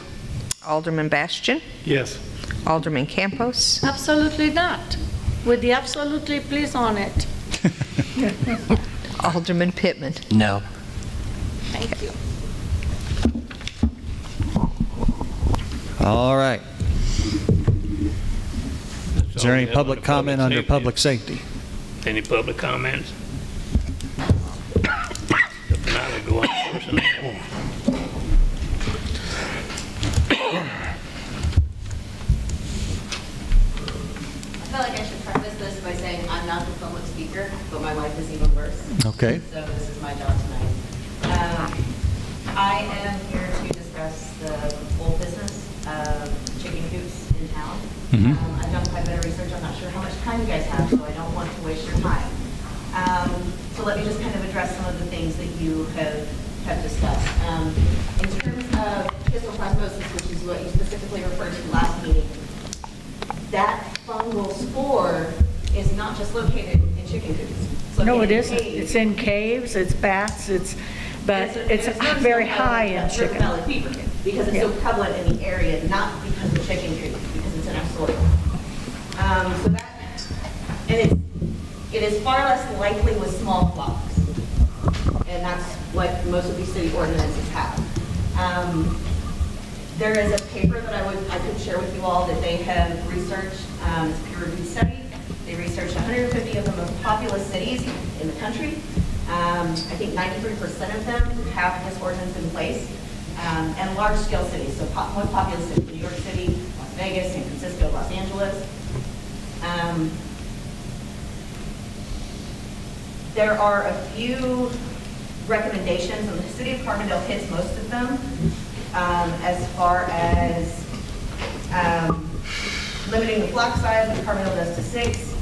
Alderman Bastian? Yes. Alderman Campos? Absolutely not. With the absolutely please on it. Alderman Pittman? No. Thank you. All right. Is there any public comment under public safety? Any public comments? If not, we'll go on to personnel. I feel like I should preface this by saying I'm not the public speaker, but my life is even worse. Okay. So this is my job tonight. I am here to discuss the old business of chicken coops in town. I've done quite a bit of research. I'm not sure how much time you guys have, so I don't want to waste your time. So let me just kind of address some of the things that you have discussed. In terms of histoplasmosis, which is what you specifically referred to last meeting, that fungal spore is not just located in chicken coops. It's No, it located in isn't. caves. It's in caves, it's bats, but it's very high in chicken. Valley fever because it's so prevalent in the area, not because of chicken coops, because it's in our soil. So that, and it is far less likely with small flocks, and that's what most of these city ordinances have. There is a paper that I could share with you all that they have researched. It's a peer-reviewed study. They researched 150 of the most populous cities in the country. I think 93% of them have this ordinance in place, and large-scale cities. So most populous cities: New York City, Las Vegas, San Francisco, Los Angeles. There are a few recommendations, and the city of Carbondale hits most of them, as far as limiting the flock size, which Carbondale does to 6,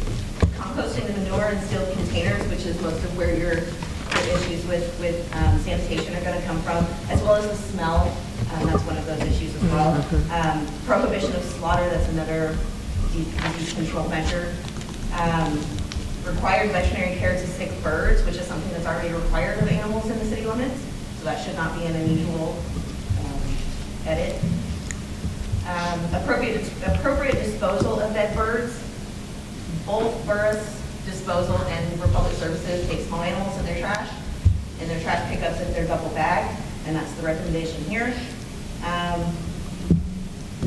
composting the manure in sealed containers, which is most of where your issues with sanitation are going to come from, as well as the smell. That's one of those issues as well. Prohibition of slaughter, that's another disease control measure. Required veterinary care to sick birds, which is something that's already required of animals in the city limits, so that should not be an unusual edit. Appropriate disposal of dead birds. Both Burris Disposal and Republic Services take small animals in their trash pickups if they're double bagged, and that's the recommendation here.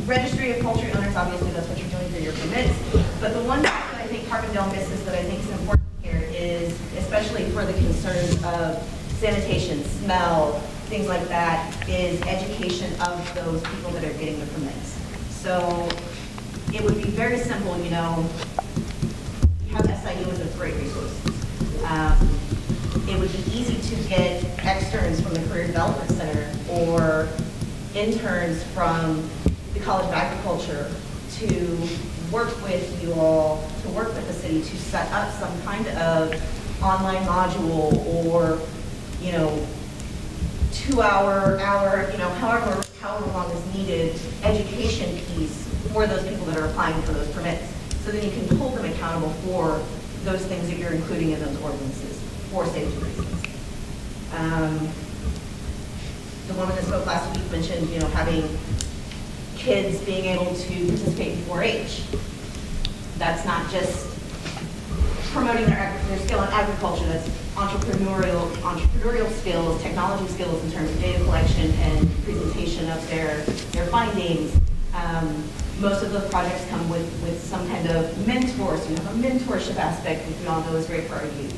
Registry of poultry owners, obviously that's what you're doing through your permits, but the one that I think Carbondale misses that I think is important here is, especially for the concerns of sanitation, smell, things like that, is education of those people that are getting the permits. So it would be very simple, you know, you have SIU as a great resource. It would be easy to get externs from the Career Development Center or interns from the College of Agriculture to work with you all, to work with the city to set up some kind of online module or, you know, 2-hour, you know, however long is needed, education piece for those people that are applying for those permits. So then you can hold them accountable for those things that you're including in those ordinances for safety reasons. The woman that spoke last week mentioned, you know, having kids being able to participate in 4-H. That's not just promoting their skill in agriculture, that's entrepreneurial skills, technology skills in terms of data collection and presentation of their findings. Most of those projects come with some kind of mentor, so you have a mentorship aspect, which we all know is great for our youth.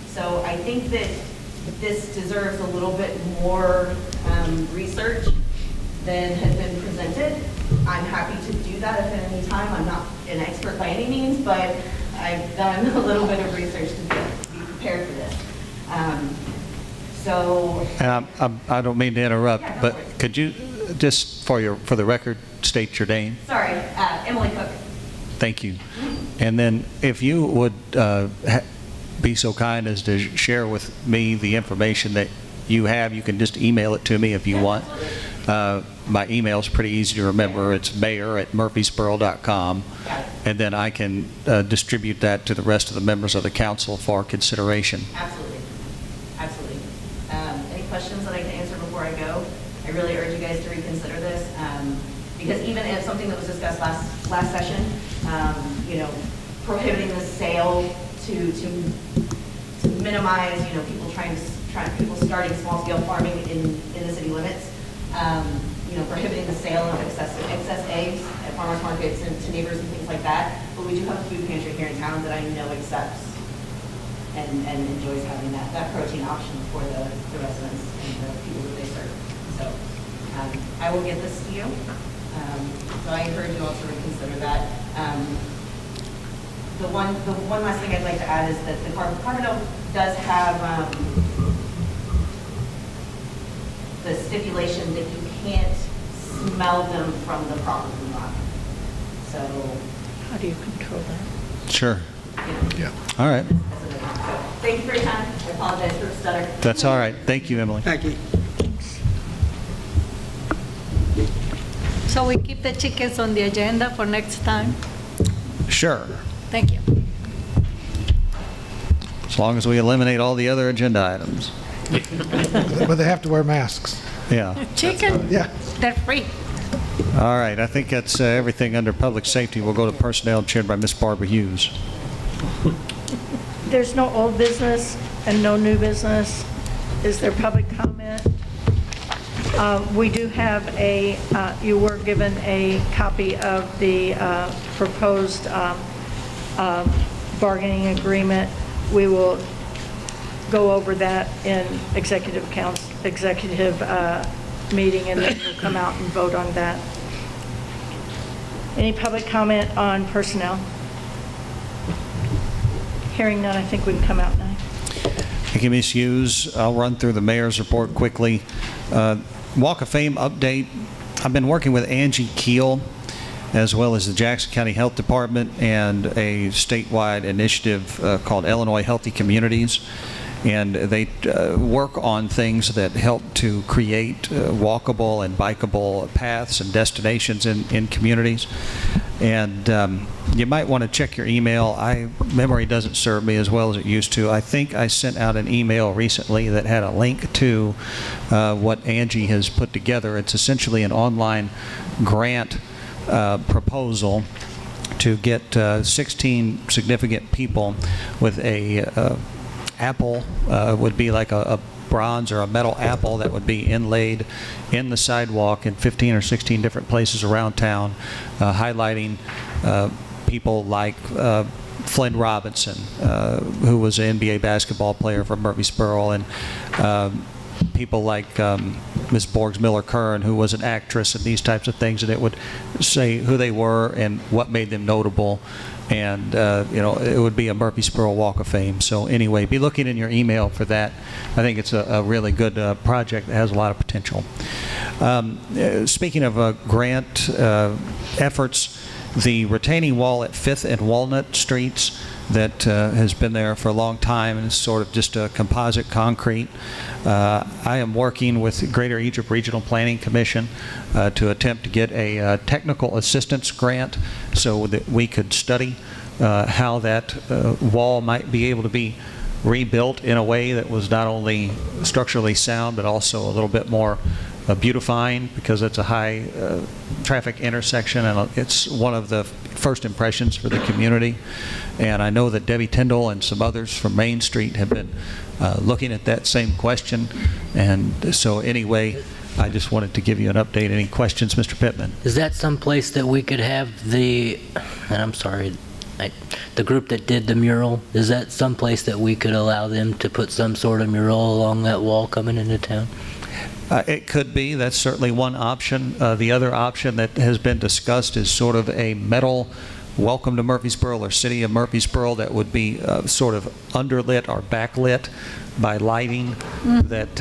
So I think that this deserves a little bit more research than has been presented. I'm happy to do that if at any time. I'm not an expert by any means, but I've done a little bit of research to be prepared for this. I don't mean to interrupt, but could you, just for the record, state your name? Sorry, Emily Cook. Thank you. And then if you would be so kind as to share with me the information that you have, you can just email it to me if you want. My email is pretty easy to remember. It's mayor@murphysboro.com, and then I can distribute that to the rest of the members of the council for consideration. Absolutely. Absolutely. Any questions that I can answer before I go? I really urge you guys to reconsider this, because even if something that was discussed last session, you know, prohibiting the sale to minimize, you know, people starting small-scale farming in the city limits, you know, prohibiting the sale of excess eggs at farmers markets and to neighbors and things like that. But we do have a food pantry here in town that I know accepts and enjoys having that protein option for the residents and the people that they serve. So I will get this to you. So I encourage you all to reconsider that. The one last thing I'd like to add is that the Carbondale does have the stipulation that you can't smell them from the property line. So How do you control that? Sure. Yeah. All right. So thank you for your time. I apologize for the stutter. That's all right. Thank you, Emily. Thank you. So we keep the chickens on the agenda for next time? Sure. Thank you. As long as we eliminate all the other agenda items. But they have to wear masks. Yeah. Chicken? Yeah. They're free. All right. I think that's everything under public safety. We'll go to personnel, chaired by Ms. Barbara Hughes. There's no old business and no new business. Is there public comment? We do have you were given a copy of the proposed bargaining agreement. We will go over that in executive meeting, and then we'll come out and vote on that. Any public comment on personnel? Hearing none, I think we can come out now. Thank you, Ms. Hughes. I'll run through the mayor's report quickly. Walk of Fame update. I've been working with Angie Keel, as well as the Jackson County Health Department and a statewide initiative called Illinois Healthy Communities. And they work on things that help to create walkable and bikeable paths and destinations in communities. And you might want to check your email. Memory doesn't serve me as well as it used to. I think I sent out an email recently that had a link to what Angie has put together. It's essentially an online grant proposal to get 16 significant people with a apple, would be like a bronze or a metal apple that would be inlaid in the sidewalk in 15 or 16 different places around town, highlighting people like Flynn Robinson, who was an NBA basketball player from Murphysboro, and people like Ms. Borgs Miller-Kern, who was an actress, and these types of things, and it would say who they were and what made them notable. And, you know, it would be a Murphysboro Walk of Fame. So anyway, be looking in your email for that. I think it's a really good project that has a lot of potential. Speaking of grant efforts, the retaining wall at 5th and Walnut Streets that has been there for a long time and is sort of just a composite concrete. I am working with Greater Egypt Regional Planning Commission to attempt to get a technical assistance grant so that we could study how that wall might be able to be rebuilt in a way that was not only structurally sound but also a little bit more beautifying, because it's a high traffic intersection and it's one of the first impressions for the community. And I know that Debbie Tyndall and some others from Main Street have been looking at that same question. And so anyway, I just wanted to give you an update. Any questions, Mr. Pittman? Is that some place that we could have the group that did the mural, is that some place that we could allow them to put some sort of mural along that wall coming into town? It could be. That's certainly one option. The other option that has been discussed is sort of a metal welcome to Murphysboro or City of Murphysboro that would be sort of underlit or backlit by lighting that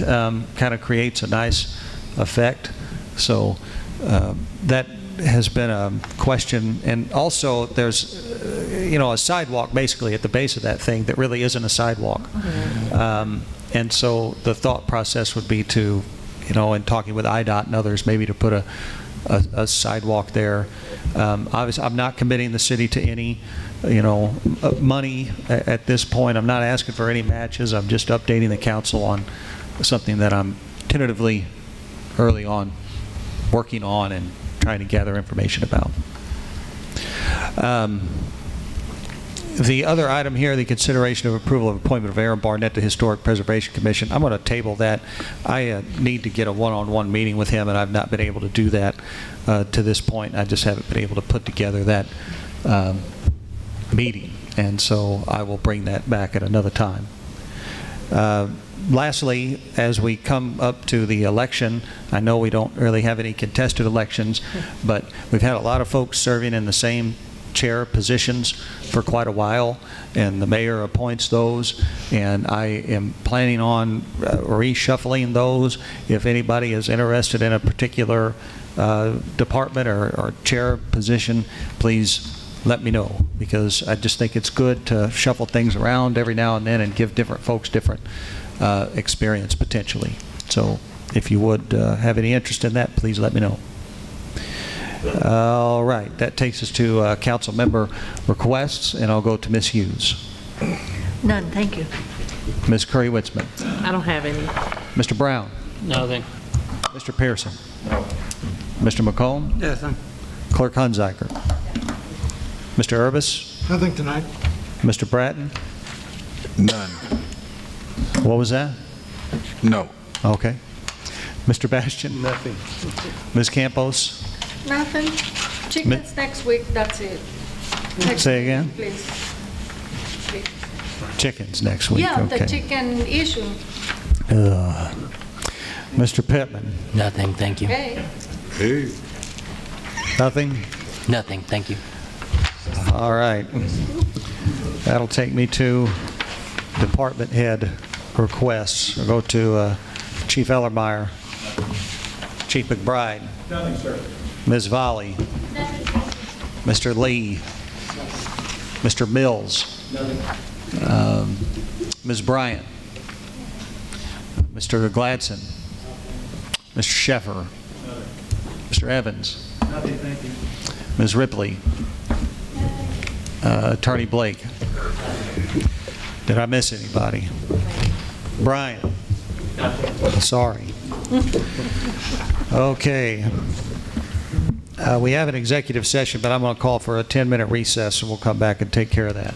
kind of creates a nice effect. So that has been a question. And also there's a sidewalk basically at the base of that thing that really isn't a sidewalk. And so the thought process would be to, in talking with IDOT and others, maybe to put a sidewalk there. Obviously, I'm not committing the city to any, money at this point. I'm not asking for any matches. I'm just updating the council on something that I'm tentatively early on working on and trying to gather information about. The other item here, the consideration of approval of appointment of Aaron Barnett to Historic Preservation Commission. I'm going to table that. I need to get a one-on-one meeting with him, and I've not been able to do that to this point. I just haven't been able to put together that meeting, and so I will bring that back at another time. Lastly, as we come up to the election, I know we don't really have any contested elections, but we've had a lot of folks serving in the same chair positions for quite a while, and the mayor appoints those, and I am planning on reshuffling those. If anybody is interested in a particular department or chair position, please let me know, because I just think it's good to shuffle things around every now and then and give different folks different experience potentially. So if you would have any interest in that, please let me know. All right, that takes us to council member requests, and I'll go to Ms. Hughes. None, thank you. Ms. Curry-Witzman. I don't have any. Mr. Brown. Nothing. Mr. Pearson. No. Mr. McComb. Nothing. Clerk Hunziker. Mr. Urbis. Nothing tonight. Mr. Bratton. None. What was that? No. Okay. Mr. Bastian. Nothing. Ms. Campos. Nothing. Chickens next week, that's it. Say again? Please. Please. Chickens next week. Yeah, okay. the chicken issue. Mr. Pittman. Nothing, thank you. Okay. Hey. Nothing? Nothing, thank you. All right. That'll take me to department head requests. I'll go to Chief Ellermeyer. Chief McBride. Nothing, sir. Ms. Volley. Mr. Lee. Mr. Mills. Ms. Bryant. Mr. Gladson. Mr. Sheffer. Mr. Evans. Nothing, thank you. Ms. Ripley. Attorney Blake. Did I miss anybody? Brian. Sorry. Okay. We have an executive session, but I'm going to call for a 10-minute recess, and we'll come back and take care of that.